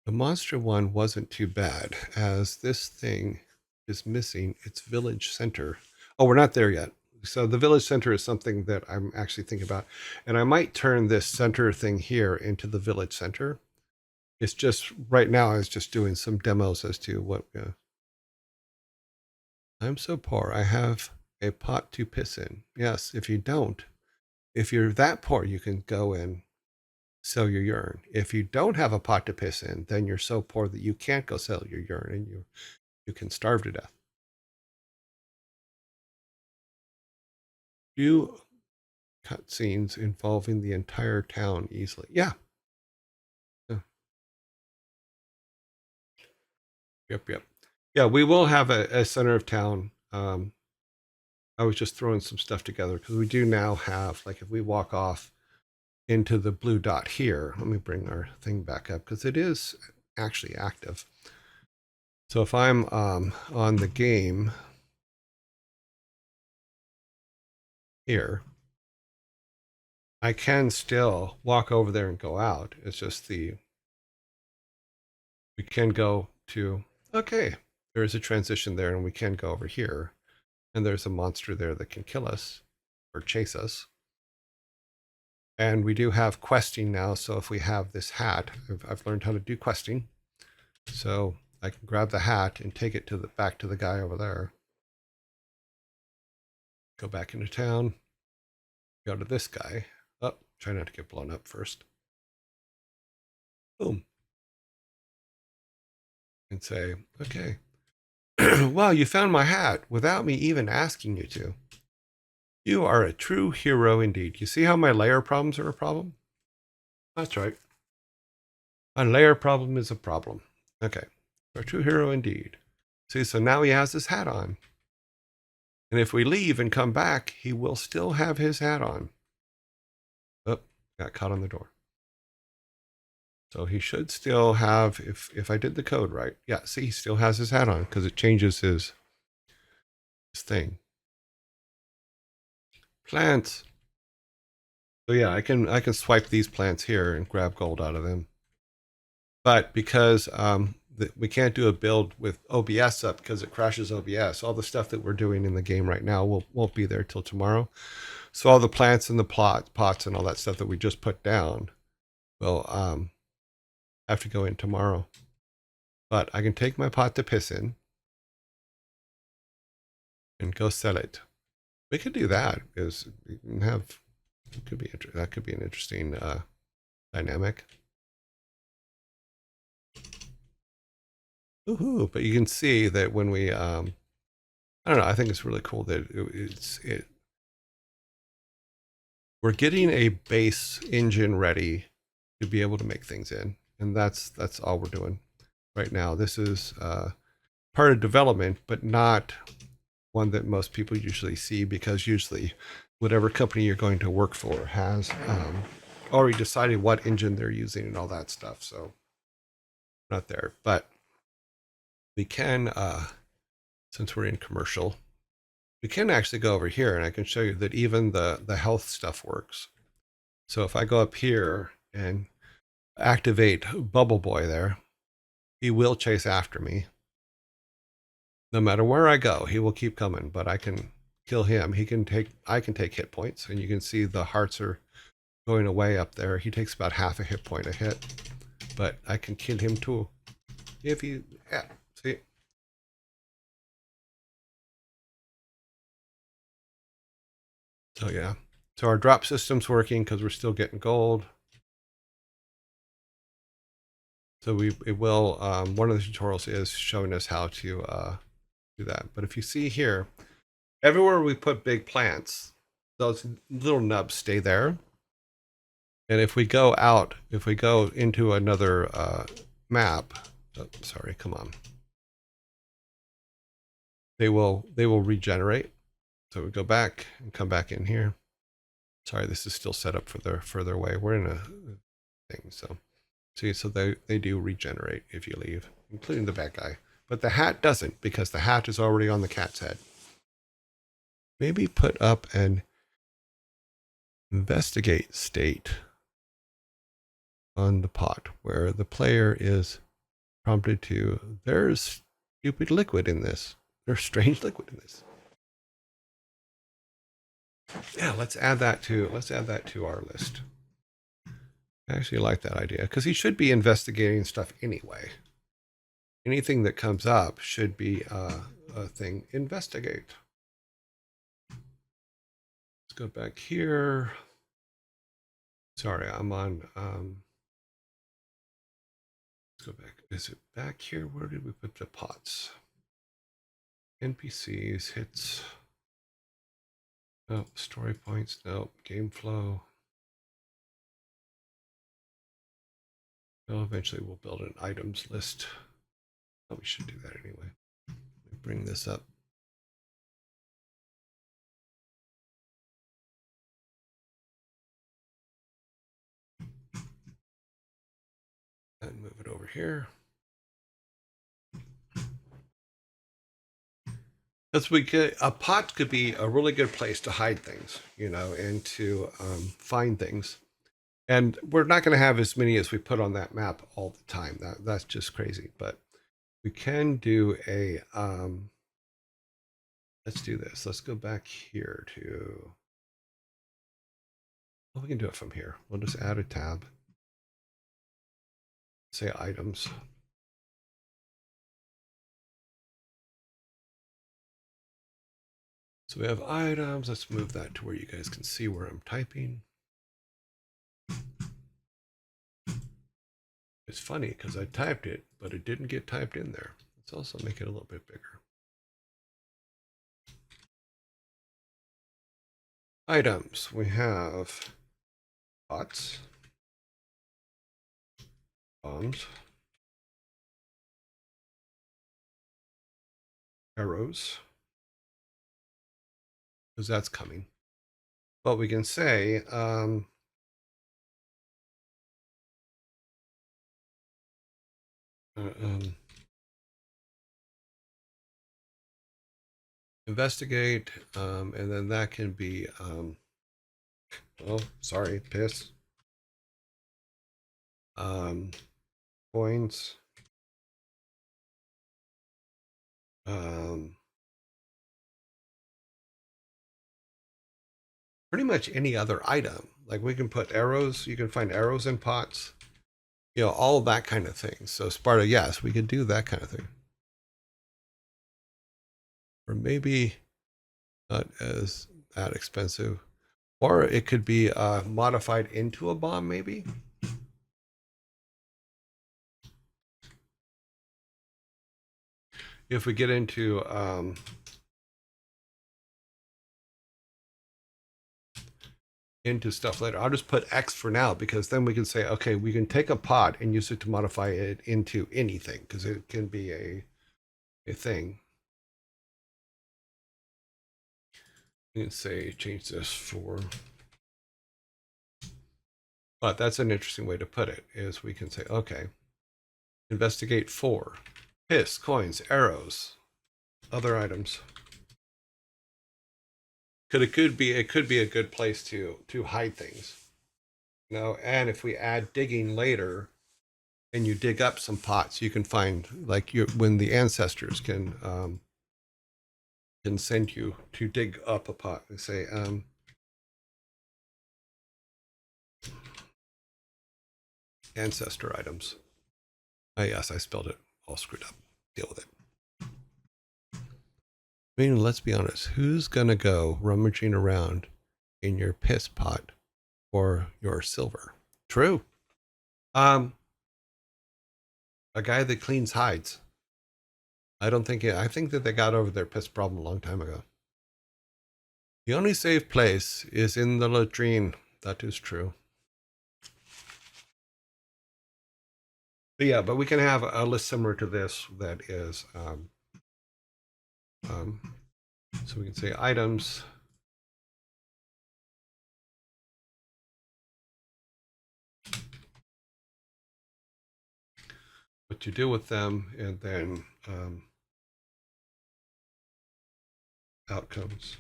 The monster one wasn't too bad, as this thing is missing its village center. Oh, we're not there yet. So the village center is something that I'm actually thinking about. And I might turn this center thing here into the village center. It's just right now I was just doing some demos as to what I'm so poor I have a pot to piss in. Yes, if you're that poor, you can go and sell your urine. If you don't have a pot to piss in, then you're so poor that you can't go sell your urine and you can starve to death. Do cutscenes involving the entire town easily. Yeah. Yep. Yeah, we will have a center of town. I was just throwing some stuff together because we do now have, like, if we walk off into the blue dot here, let me bring our thing back up because it is actually active. So if I'm on the game here, I can still walk over there and go out. It's just we can go to, okay, there is a transition there and we can go over here and there's a monster there that can kill us or chase us. And we do have questing now. So if we have this hat, I've learned how to do questing. So I can grab the hat and take it back to the guy over there. Go back into town. Go to this guy. Oh, try not to get blown up first. Boom. And say, okay. Wow, you found my hat without me even asking you to. You are a true hero indeed. You see how my layer problems are a problem? That's right. A layer problem is a problem. Okay. A true hero indeed. See, so now he has his hat on. And if we leave and come back, he will still have his hat on. Oh, got caught on the door. So he should still have, if I did the code right. Yeah, see, he still has his hat on because it changes his thing. Plants. So yeah, I can swipe these plants here and grab gold out of them. But because we can't do a build with OBS up because it crashes OBS, all the stuff that we're doing in the game right now won't be there till tomorrow. So all the plants and the pots and all that stuff that we just put down will have to go in tomorrow. But I can take my pot to piss in and go sell it. We could do that because we can have, that could be an interesting dynamic. Woohoo! But you can see that when we, I don't know, I think it's really cool that we're getting a base engine ready to be able to make things in, and that's all we're doing right now. This is part of development, but not one that most people usually see, because usually whatever company you're going to work for has already decided what engine they're using and all that stuff. So not there, but we can, since we're in commercial, we can actually go over here and I can show you that even the health stuff works. So if I go up here and activate Bubble Boy there, he will chase after me. No matter where I go, he will keep coming, but I can kill him, I can take hit points, and you can see the hearts are going away up there. He takes about half a hit point a hit, but I can kill him too. If you, yeah, see. So yeah, so our drop system's working because we're still getting gold. So it will, one of the tutorials is showing us how to do that. But if you see here, everywhere we put big plants, those little nubs stay there. And if we go out, if we go into another map, oh, sorry, come on. They will regenerate. So we go back and come back in here. Sorry, this is still set up for the further away. We're in a thing, so see, so they do regenerate if you leave, including the bad guy. But the hat doesn't, because the hat is already on the cat's head. Maybe put up an investigate state on the pot where the player is prompted to, there's stupid liquid in this. There's strange liquid in this. Yeah, let's add that to our list. I actually like that idea because he should be investigating stuff anyway. Anything that comes up should be a thing investigate. Let's go back here. Sorry, I'm on. Let's go back. Is it back here? Where did we put the pots? NPCs, hits. No, story points. No, game flow. No, eventually we'll build an items list. Oh, we should do that anyway. Let me bring this up. And move it over here. Because a pot could be a really good place to hide things, you know, and to find things. And we're not going to have as many as we put on that map all the time. That's just crazy. But we can do a, let's do this. Let's go back here to, well, we can do it from here. We'll just add a tab. Say items. So we have items. Let's move that to where you guys can see where I'm typing. It's funny because I typed it, but it didn't get typed in there. Let's also make it a little bit bigger. Items. We have pots, bombs, arrows, because that's coming. But we can say, investigate, and then that can be, oh, sorry, piss. Coins. Pretty much any other item. Like we can put arrows, you can find arrows in pots, you know, all that kind of thing. So Sparta, yes, we could do that kind of thing. Or maybe not as that expensive. Or it could be modified into a bomb, maybe. If we get into stuff later, I'll just put X for now, because then we can say, okay, we can take a pot and use it to modify it into anything, because it can be a thing. You can say change this for, but that's an interesting way to put it, is we can say, okay, investigate for piss, coins, arrows, other items. Because it could be a good place to hide things. You know, and if we add digging later and you dig up some pots, you can find, like, when the ancestors can can send you to dig up a pot and say, ancestor items. Oh, yes, I spelled it all screwed up. Deal with it. I mean, let's be honest. Who's going to go rummaging around in your piss pot for your silver? True. A guy that cleans hides. I don't think I think that they got over their piss problem a long time ago. The only safe place is in the latrine. That is true. But yeah, but we can have a list similar to this that is, so we can say items. What you do with them, and then outcomes.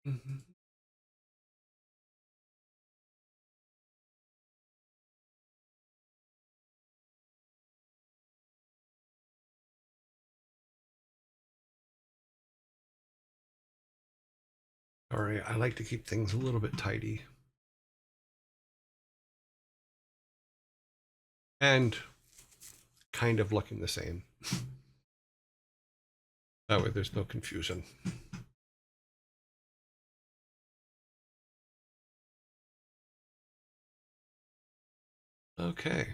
Mm-hmm. All right, I like to keep things a little bit tidy. And kind of looking the same. That way there's no confusion. Okay.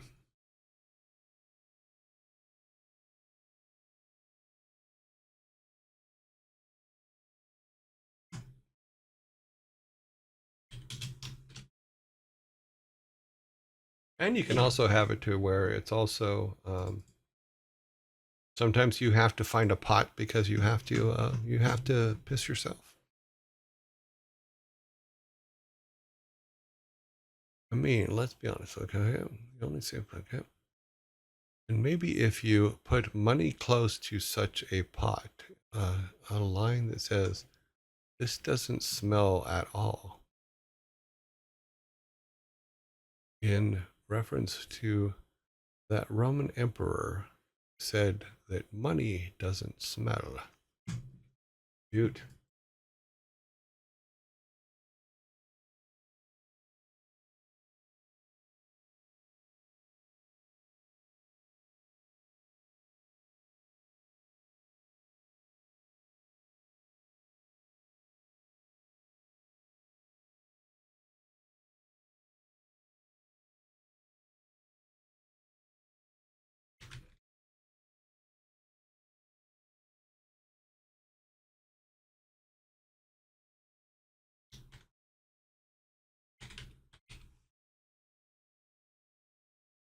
And you can also have it to where it's also, sometimes you have to find a pot because you have to piss yourself. I mean, let's be honest, okay? You only say, okay. And maybe if you put money close to such a pot, a line that says, this doesn't smell at all, in reference to that Roman emperor said that money doesn't smell. Cute.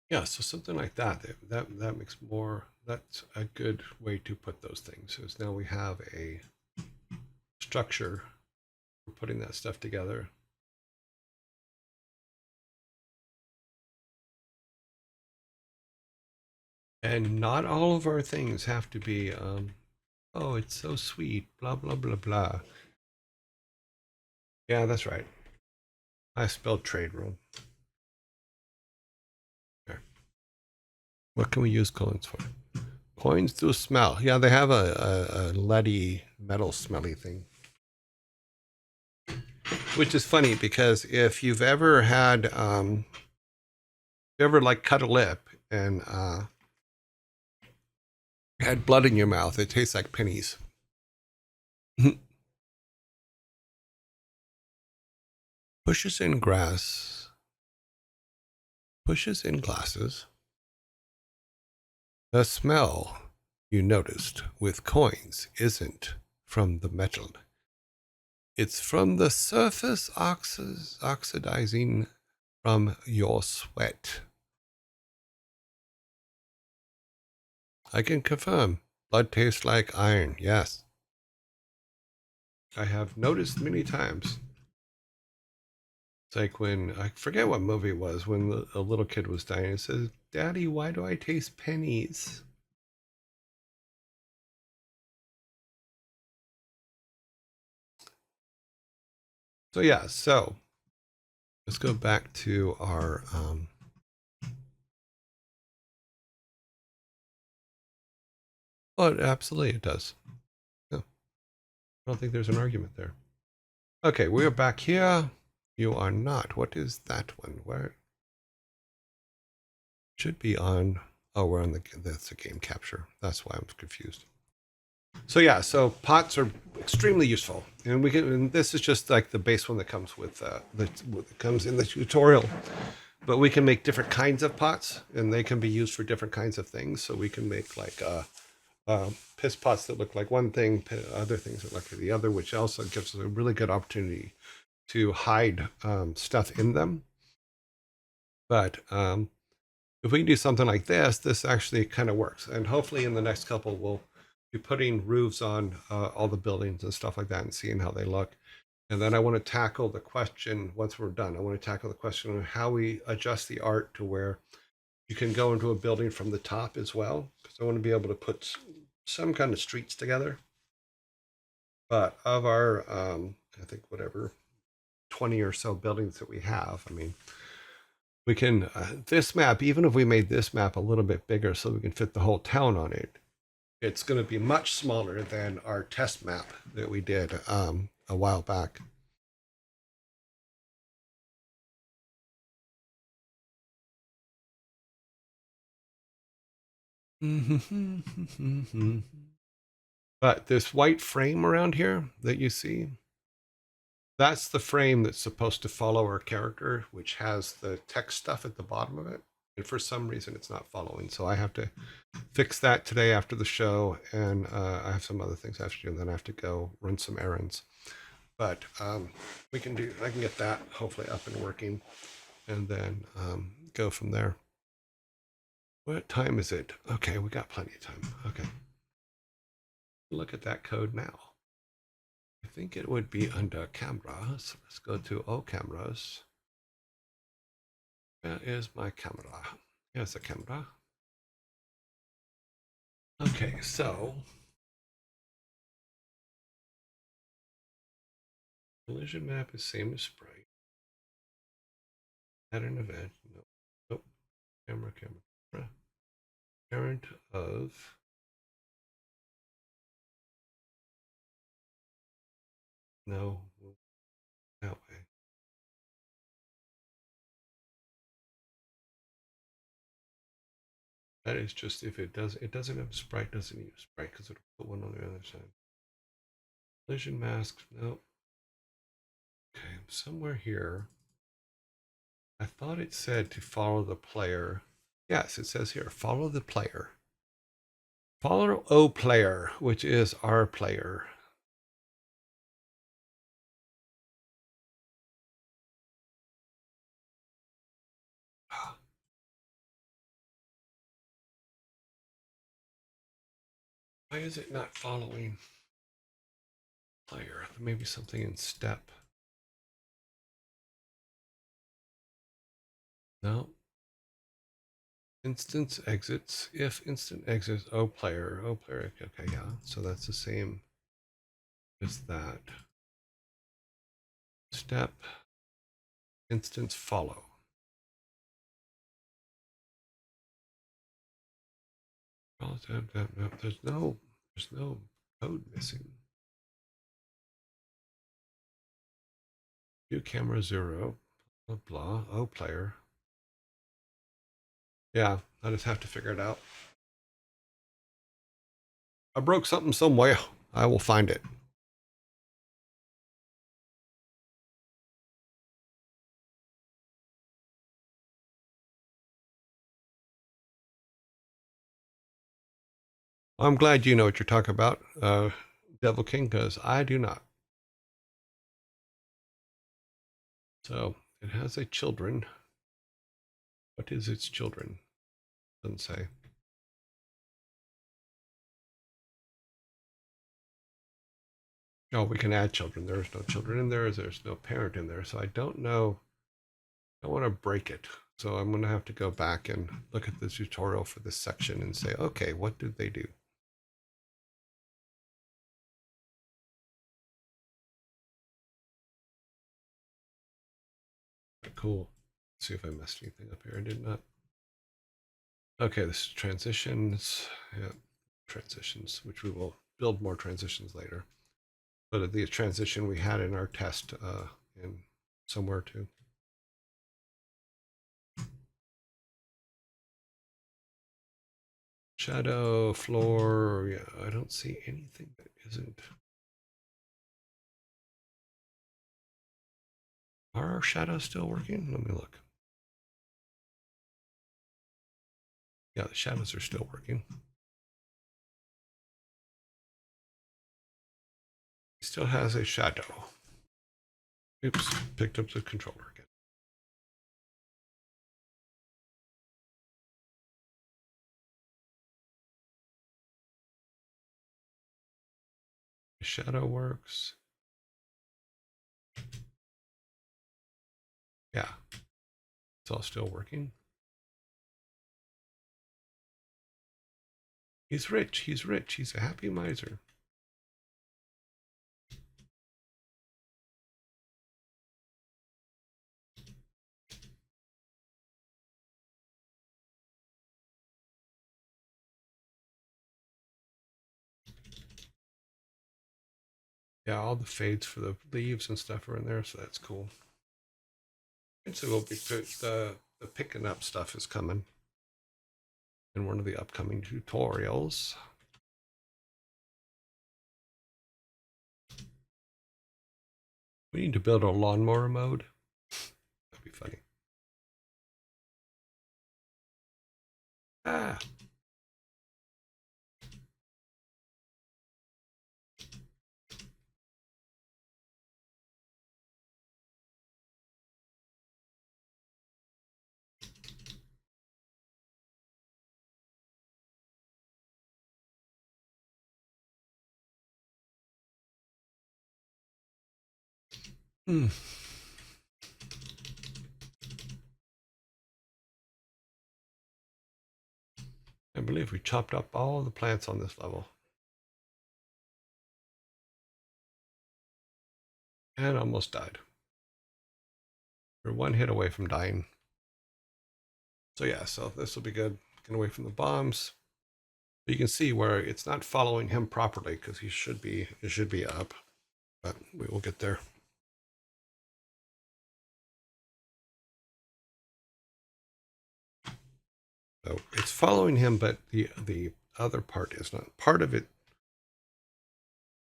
Yeah, so something like that. That makes more. That's a good way to put those things. Is now we have a structure for putting that stuff together. And not all of our things have to be, oh, it's so sweet, blah, blah, blah, blah. Yeah, that's right. I spelled trade wrong. Okay. What can we use coins for? Coins do smell. Yeah, they have a leady, metal smelly thing. Which is funny because if you've ever had, you ever like cut a lip and had blood in your mouth, it tastes like pennies. Pushes in grass, pushes in glasses. The smell you noticed with coins isn't from the metal. It's from the surface oxidizing from your sweat. I can confirm. Blood tastes like iron, yes. I have noticed many times. It's like when, I forget what movie it was, when a little kid was dying. It says, Daddy, why do I taste pennies? So yeah, so let's go back to our oh, absolutely it does. No, I don't think there's an argument there. Okay, we are back here. You are not. What is that one? Where should be on? Oh, we're on that's a game capture. That's why I'm confused. So yeah, so pots are extremely useful, and we can. And this is just like the base one that comes with that comes in the tutorial. But we can make different kinds of pots, and they can be used for different kinds of things. So we can make like piss pots that look like one thing, other things that look like the other, which also gives us a really good opportunity to hide stuff in them. But if we can do something like this actually kind of works. And hopefully in the next couple, we'll be putting roofs on all the buildings and stuff like that and seeing how they look. And then I want to tackle the question, once we're done, I want to tackle the question of how we adjust the art to where you can go into a building from the top as well. Because I want to be able to put some kind of streets together. But of our, I think, whatever, 20 or so buildings that we have, I mean, we can, this map, even if we made this map a little bit bigger so we can fit the whole town on it, it's going to be much smaller than our test map that we did a while back. But this white frame around here that you see, that's the frame that's supposed to follow our character, which has the text stuff at the bottom of it. And for some reason, it's not following. So I have to fix that today after the show. And I have some other things I have to do. And then I have to go run some errands. But I can get that hopefully up and working and then go from there. What time is it? Okay, we got plenty of time. Okay. Look at that code now. I think it would be under cameras. Let's go to all cameras. Where is my camera? Here's the camera. Okay, so collision map is same as sprite. Add an event. No. Nope. Camera. Parent of. No. That way. That is just if it doesn't have sprite, doesn't use sprite because it'll put one on the other side. Collision mask. Nope. Okay, somewhere here. I thought it said to follow the player. Yes, it says here, follow the player. Follow O player, which is our player. Why is it not following player? Maybe something in step. No. Instance exits. If instant exits, O player. Okay, yeah. So that's the same as that. Step. Instance follow. There's no code missing. View camera 0. Blah blah. O player. Yeah, I just have to figure it out. I broke something somewhere. I will find it. I'm glad you know what you're talking about, Devil King, because I do not. So it has a children. What is its children? Doesn't say. Oh, we can add children. There's no children in there. There's no parent in there. So I don't know. I want to break it. So I'm going to have to go back and look at the tutorial for this section and say, okay, what did they do? cool. Let's see if I messed anything up here. I did not. Okay, this is transitions. Yeah, transitions, which we will build more transitions later. But the transition we had in our test in somewhere too. Shadow, floor, yeah, I don't see anything that isn't. Are our shadows still working? Let me look. Yeah, the shadows are still working. He still has a shadow. Oops, picked up the controller again. The shadow works. Yeah, it's all still working. He's rich. He's rich. He's a happy miser. Yeah, all the fades for the leaves and stuff are in there, so that's cool. And so we'll be the picking up stuff is coming in one of the upcoming tutorials. We need to build a lawnmower mode. That'd be funny. Ah. Hmm. I believe we chopped up all the plants on this level. And almost died. We're one hit away from dying. So yeah, so this will be good. Getting away from the bombs. But you can see where it's not following him properly because it should be up. But we will get there. So it's following him, but the other part is not. Part of it,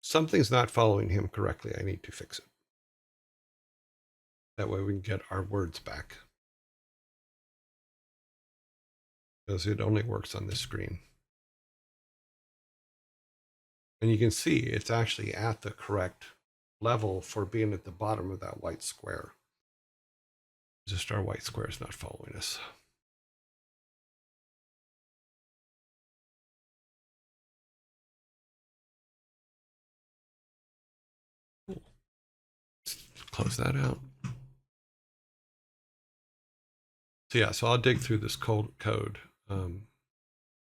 something's not following him correctly. I need to fix it. That way we can get our words back. Because it only works on this screen. And you can see it's actually at the correct level for being at the bottom of that white square. Just our white square is not following us. Cool. Let's close that out. So yeah, so I'll dig through this code,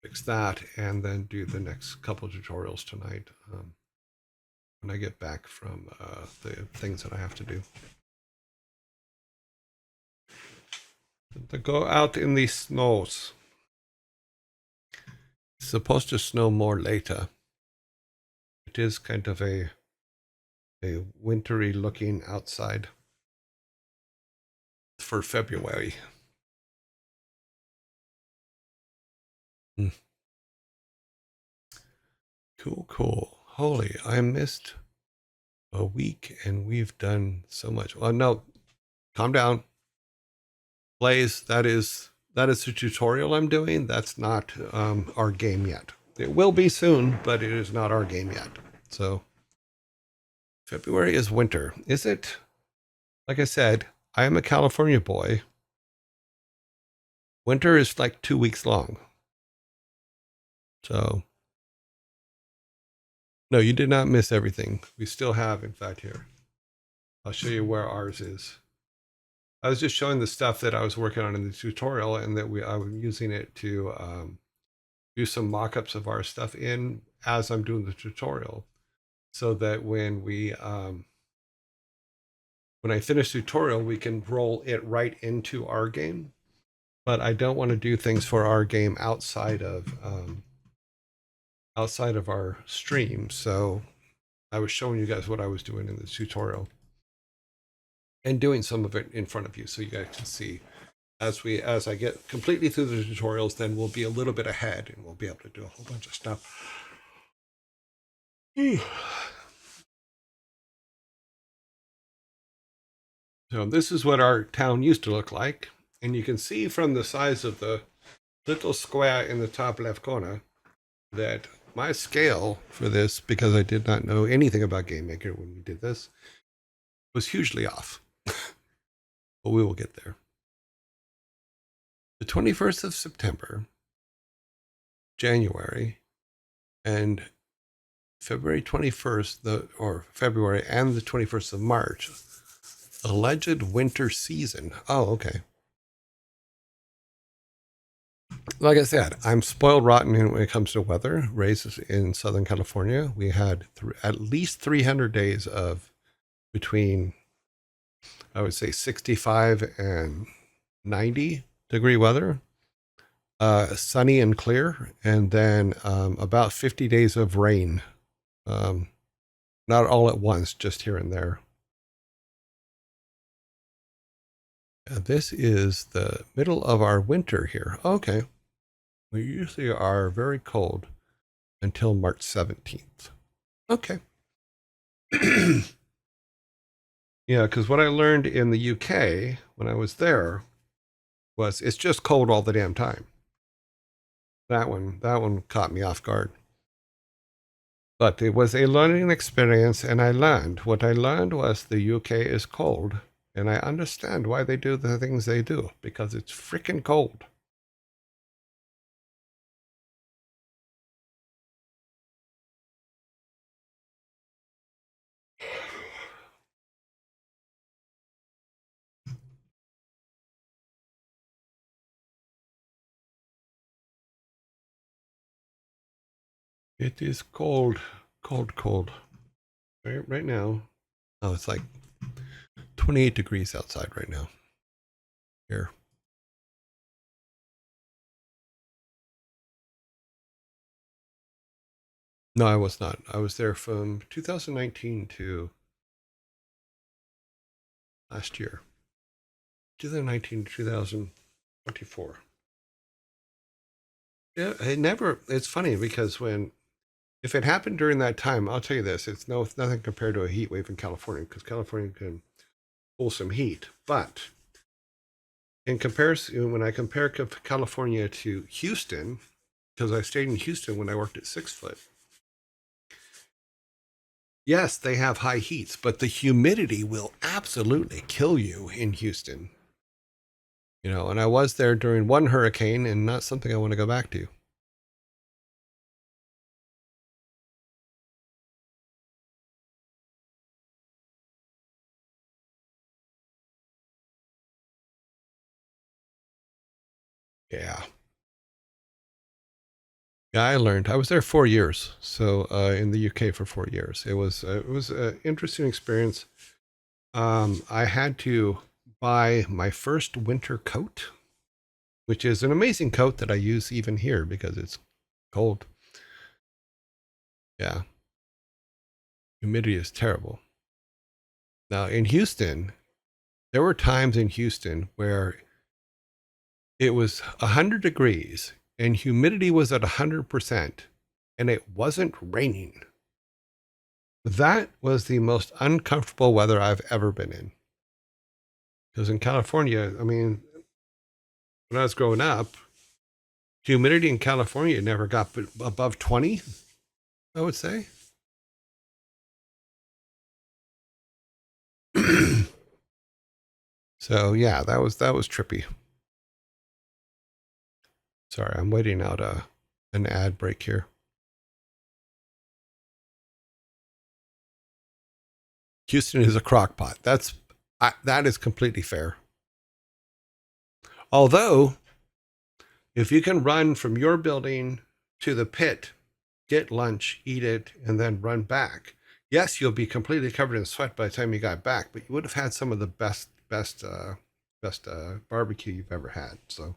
fix that, and then do the next couple of tutorials tonight when I get back from the things that I have to do. To go out in the snows. It's supposed to snow more later. It is kind of a wintry looking outside for February. Hmm. Cool, cool. Holy, I missed a week and we've done so much. Well, no, calm down. Blaze, that is the tutorial I'm doing. That's not our game yet. It will be soon, but it is not our game yet. So February is winter. Is it? Like I said, I am a California boy. Winter is like 2 weeks long. So no, you did not miss everything. We still have, in fact, here. I'll show you where ours is. I was just showing the stuff that I was working on in the tutorial and that I was using it to do some mock-ups of our stuff in as I'm doing the tutorial, so that when when I finish the tutorial, we can roll it right into our game. But I don't want to do things for our game outside of our stream. So I was showing you guys what I was doing in the tutorial and doing some of it in front of you so you guys can see. As I get completely through the tutorials, then we'll be a little bit ahead and we'll be able to do a whole bunch of stuff. So this is what our town used to look like. And you can see from the size of the little square in the top left corner that my scale for this, because I did not know anything about Game Maker when we did this, was hugely off. But we will get there. The 21st of September, January, and February 21st, February and the 21st of March, alleged winter season. Oh, okay. Like I said, I'm spoiled rotten when it comes to weather. Raised in Southern California, we had at least 300 days of between, I would say, 65 and 90-degree weather, sunny and clear, and then about 50 days of rain. Not all at once, just here and there. This is the middle of our winter here. Okay. We usually are very cold until March 17th. Okay. Yeah, because what I learned in the UK when I was there was it's just cold all the damn time. That one caught me off guard. But it was a learning experience, and I learned. What I learned was the UK is cold, and I understand why they do the things they do, because it's freaking cold. It is cold, cold. Right now, oh, it's like 28 degrees outside right now. Here. No, I was not. I was there from 2019 to last year. 2019 to 2024. Yeah, it's funny because if it happened during that time, I'll tell you this, it's nothing compared to a heat wave in California, because California can pull some heat. But in comparison, when I compare California to Houston, because I stayed in Houston when I worked at 6 Foot, yes, they have high heats, but the humidity will absolutely kill you in Houston. And I was there during one hurricane, and not something I want to go back to. Yeah. Yeah, I learned. I was there 4 years, so in the UK for 4 years. It was an interesting experience. I had to buy my first winter coat, which is an amazing coat that I use even here because it's cold. Yeah. Humidity is terrible. Now, in Houston, there were times in Houston where it was 100 degrees and humidity was at 100% and it wasn't raining. That was the most uncomfortable weather I've ever been in. Because in California, I mean, when I was growing up, humidity in California never got above 20, I would say. So yeah, that was trippy. Sorry, I'm waiting out an ad break here. Houston is a crock pot. That is completely fair. Although, if you can run from your building to the pit, get lunch, eat it, and then run back, yes, you'll be completely covered in sweat by the time you got back, but you would have had some of the best barbecue you've ever had. So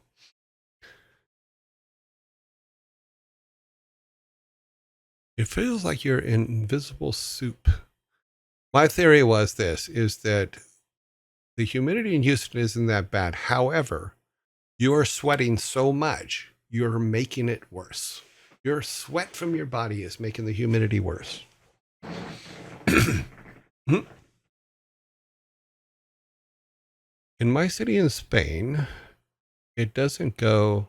it feels like you're in invisible soup. My theory was this, is that the humidity in Houston isn't that bad. However, you're sweating so much, you're making it worse. Your sweat from your body is making the humidity worse. In my city in Spain, it doesn't go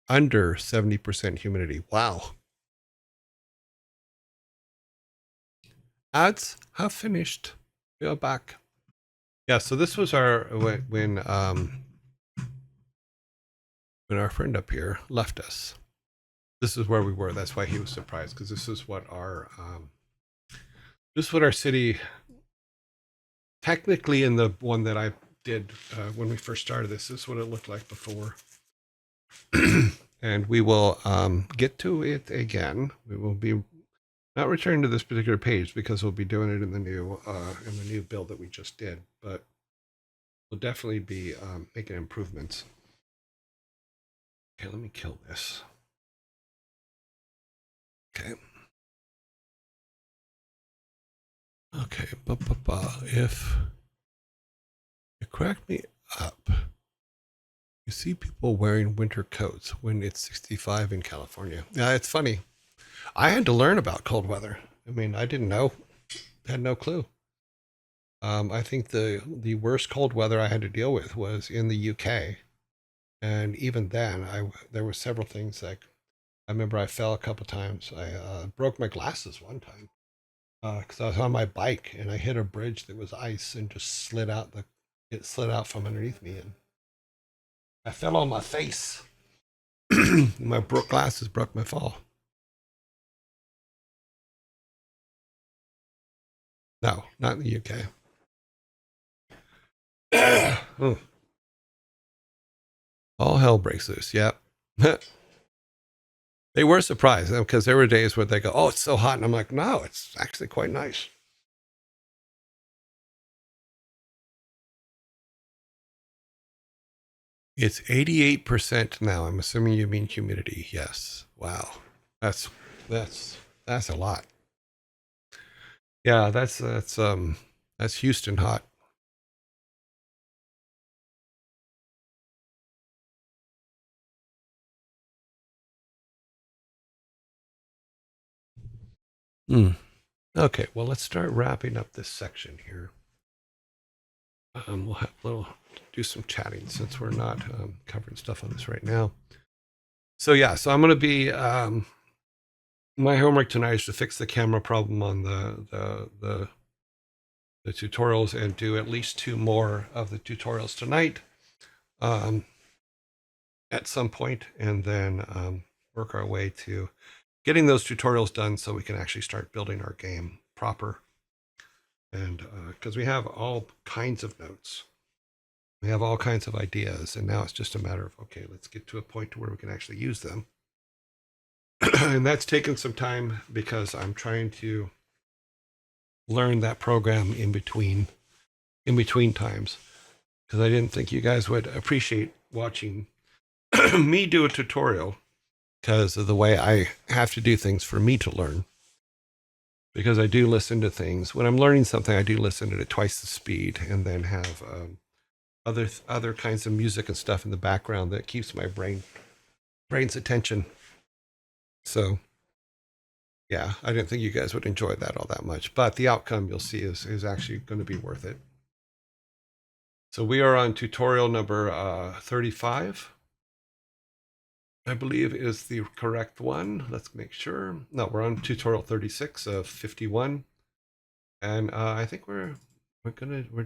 under 70% humidity. Wow. Ads have finished. We are back. Yeah, so this was our when our friend up here left us. This is where we were. That's why he was surprised, because this is what our city, technically in the one that I did when we first started this is what it looked like before. And we will get to it again. We will be not returning to this particular page because we'll be doing it in the new build that we just did, but we'll definitely be making improvements. Okay, let me kill this. Okay. Okay, if it cracked me up, you see people wearing winter coats when it's 65 in California. Yeah, it's funny. I had to learn about cold weather. I mean, I didn't know, had no clue. I think the worst cold weather I had to deal with was in the UK, and even then, there were several things like I remember I fell a couple times. I broke my glasses one time because I was on my bike and I hit a bridge that was ice and just it slid out from underneath me and I fell on my face. My glasses broke my fall. No, not in the UK. Oh. All hell breaks loose. Yep. They were surprised because there were days where they go, "Oh, it's so hot," and I'm like, "No, it's actually quite nice." It's 88% now. I'm assuming you mean humidity. Yes. Wow. That's that's that's a lot. Yeah, that's Houston hot. Mm. Okay, well, let's start wrapping up this section here. We'll have do some chatting since we're not covering stuff on this right now. So yeah, so I'm going to be my homework tonight is to fix the camera problem on the tutorials and do at least 2 more of the tutorials tonight at some point, and then work our way to getting those tutorials done so we can actually start building our game proper. And because we have all kinds of notes, we have all kinds of ideas, and now it's just a matter of, okay, let's get to a point to where we can actually use them. And that's taken some time because I'm trying to learn that program in between times, because I didn't think you guys would appreciate watching me do a tutorial because of the way I have to do things for me to learn. Because I do listen to things when I'm learning something, I do listen to it at twice the speed, and then have other kinds of music and stuff in the background that keeps my brain's attention. So yeah, I didn't think you guys would enjoy that all that much, but the outcome you'll see is actually going to be worth it. So we are on tutorial number 35. I believe is the correct one. Let's make sure. No, we're on tutorial 36 of 51, and I think we're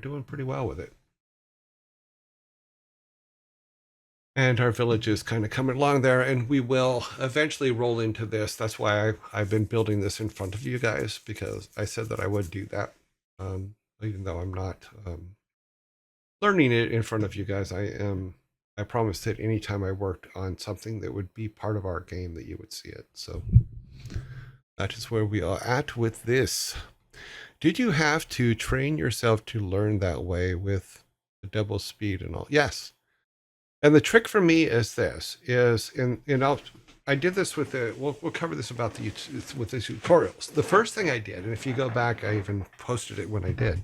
doing pretty well with it. And our village is kind of coming along there, and we will eventually roll into this. That's why I've been building this in front of you guys, because I said that I would do that, even though I'm not learning it in front of you guys. I promised that anytime I worked on something that would be part of our game that you would see it. So that is where we are at with this. Did you have to train yourself to learn that way with the double speed and all? Yes. And the trick for me is this: is I did this with the. We'll cover this about with the tutorials. The first thing I did, and if you go back, I even posted it when I did,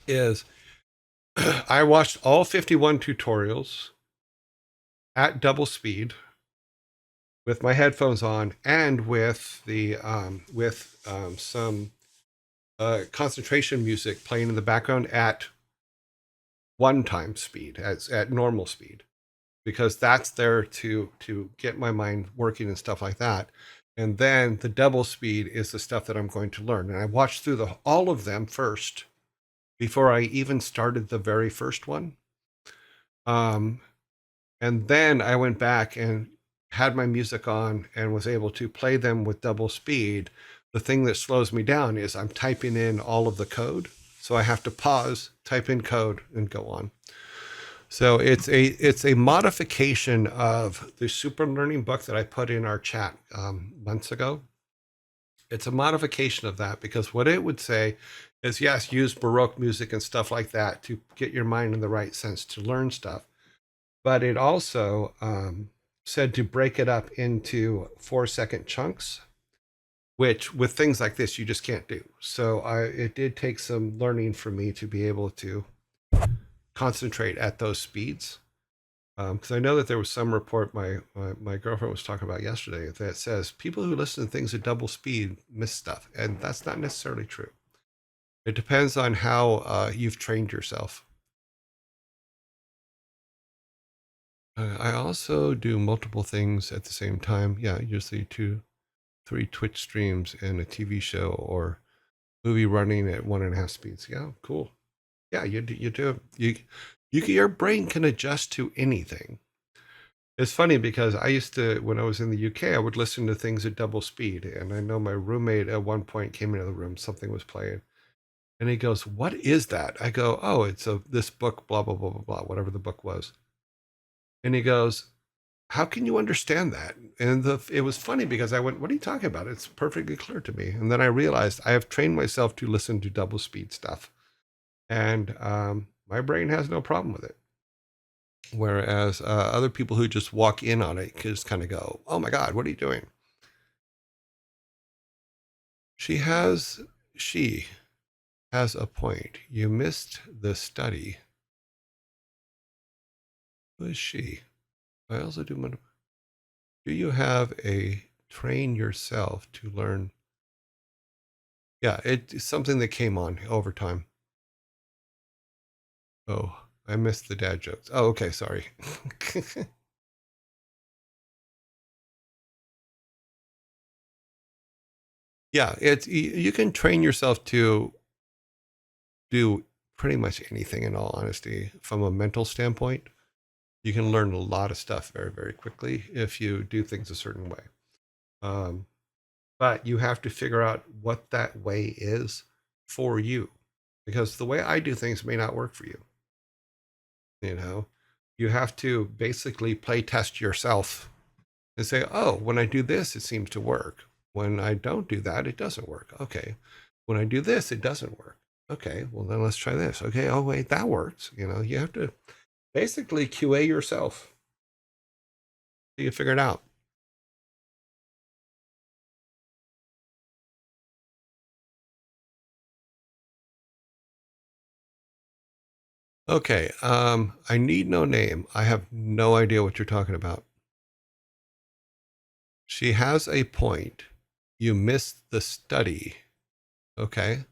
is I watched all 51 tutorials at double speed with my headphones on and with the some concentration music playing in the background at one time speed, at normal speed, because that's there to get my mind working and stuff like that. And then the double speed is the stuff that I'm going to learn. And I watched through all of them first before I even started the very first one. Um, and then I went back and had my music on and was able to play them with double speed. The thing that slows me down is I'm typing in all of the code. So I have to pause, type in code, and go on. So it's a modification of the Super Learning book that I put in our chat months ago. It's a modification of that, because what it would say is, yes, use Baroque music and stuff like that to get your mind in the right sense to learn stuff. But it also said to break it up into 4-second chunks, which with things like this, you just can't do. So it did take some learning for me to be able to concentrate at those speeds. Because I know that there was some report my girlfriend was talking about yesterday that says people who listen to things at double speed miss stuff, and that's not necessarily true. It depends on how you've trained yourself. I also do multiple things at the same time. Yeah, usually 2-3 Twitch streams and a TV show or movie running at 1.5 speeds. Yeah, cool. Yeah, you do. Your brain can adjust to anything. It's funny because I used to, when I was in the UK, I would listen to things at double speed. And I know my roommate at one point came into the room, something was playing. And he goes, "What is that?" I go, "Oh, it's this book, blah, blah, blah, blah, blah," whatever the book was. And he goes, "How can you understand that?" And it was funny because I went, "What are you talking about? It's perfectly clear to me." And then I realized I have trained myself to listen to double speed stuff. And my brain has no problem with it. Whereas other people who just walk in on it just kind of go, "Oh my God, what are you doing?" She has she has a point. You missed the study. Who is she? I also do. Do you have a train yourself to learn? Yeah, it's something that came on over time. Oh, I missed the dad jokes. Oh, okay, sorry. Yeah, you can train yourself to do pretty much anything, in all honesty, from a mental standpoint. You can learn a lot of stuff very, very quickly if you do things a certain way. Um, but you have to figure out what that way is for you, because the way I do things may not work for you. You know, you have to basically play test yourself and say, "Oh, when I do this, it seems to work. When I don't do that, it doesn't work. Okay. When I do this, it doesn't work. Okay, well, then let's try this. Okay, oh, wait, that works." You have to basically QA yourself so you figure it out. Okay, I need no name. I have no idea what you're talking about. She has a point. You missed the study. Okay.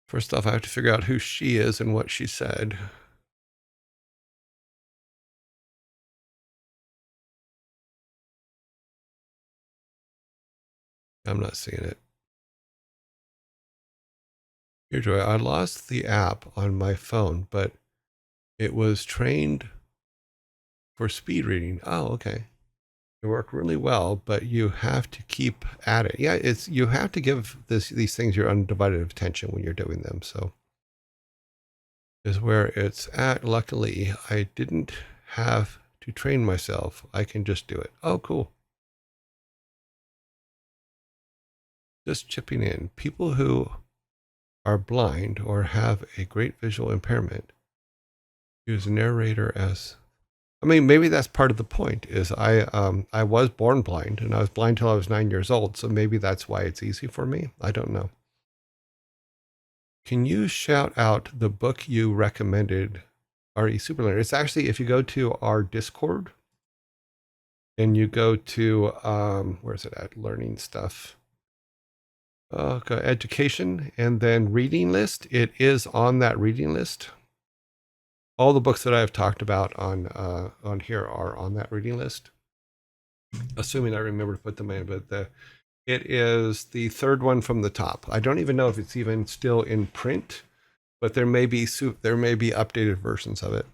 First off, I have to figure out who she is and what she said. I'm not seeing it. Here, Joy, I lost the app on my phone, but it was trained for speed reading. Oh, okay. It worked really well, but you have to keep at it. Yeah, you have to give these things your undivided attention when you're doing them. So is where it's at. Luckily, I didn't have to train myself. I can just do it. Oh, cool. just chipping in. People who are blind or have a great visual impairment use narrator as, I mean, maybe that's part of the point. Is I was born blind, and I was blind till I was 9 years old, so maybe that's why it's easy for me. I don't know. Can you shout out the book you recommended, RE Superlearner? It's actually, if you go to our Discord and you go to where's it at? Learning stuff. Okay, education, and then reading list. It is on that reading list. All the books that I have talked about on here are on that reading list, assuming I remember to put them in. But it is the third one from the top. I don't even know if it's even still in print, but there may be updated versions of it.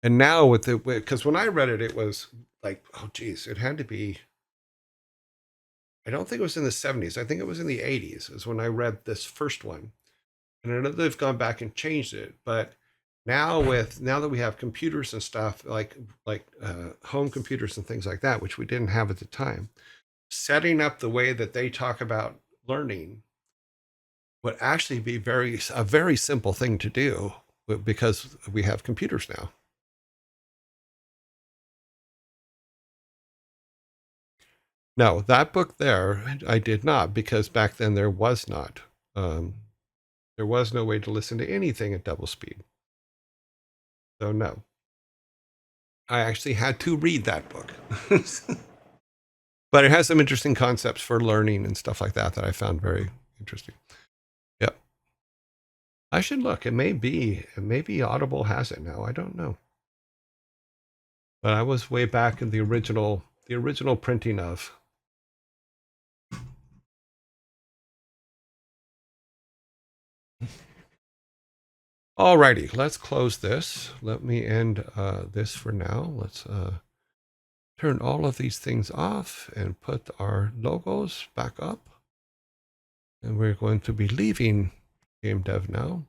And now because when I read it, it was like, oh geez, it had to be. I don't think it was in the 70s. I think it was in the 80s is when I read this first one. And I know they've gone back and changed it, but now that we have computers and stuff like home computers and things like that, which we didn't have at the time, setting up the way that they talk about learning would actually be a very simple thing to do because we have computers now. No, that book there, I did not, because back then there was not. There was no way to listen to anything at double speed. So no. I actually had to read that book. But it has some interesting concepts for learning and stuff like that I found very interesting. Yep. I should look. Maybe Audible has it now. I don't know. But I was way back in the original printing of. Alrighty, let's close this. Let me end this for now. Let's turn all of these things off and put our logos back up. And we're going to be leaving Game Dev now.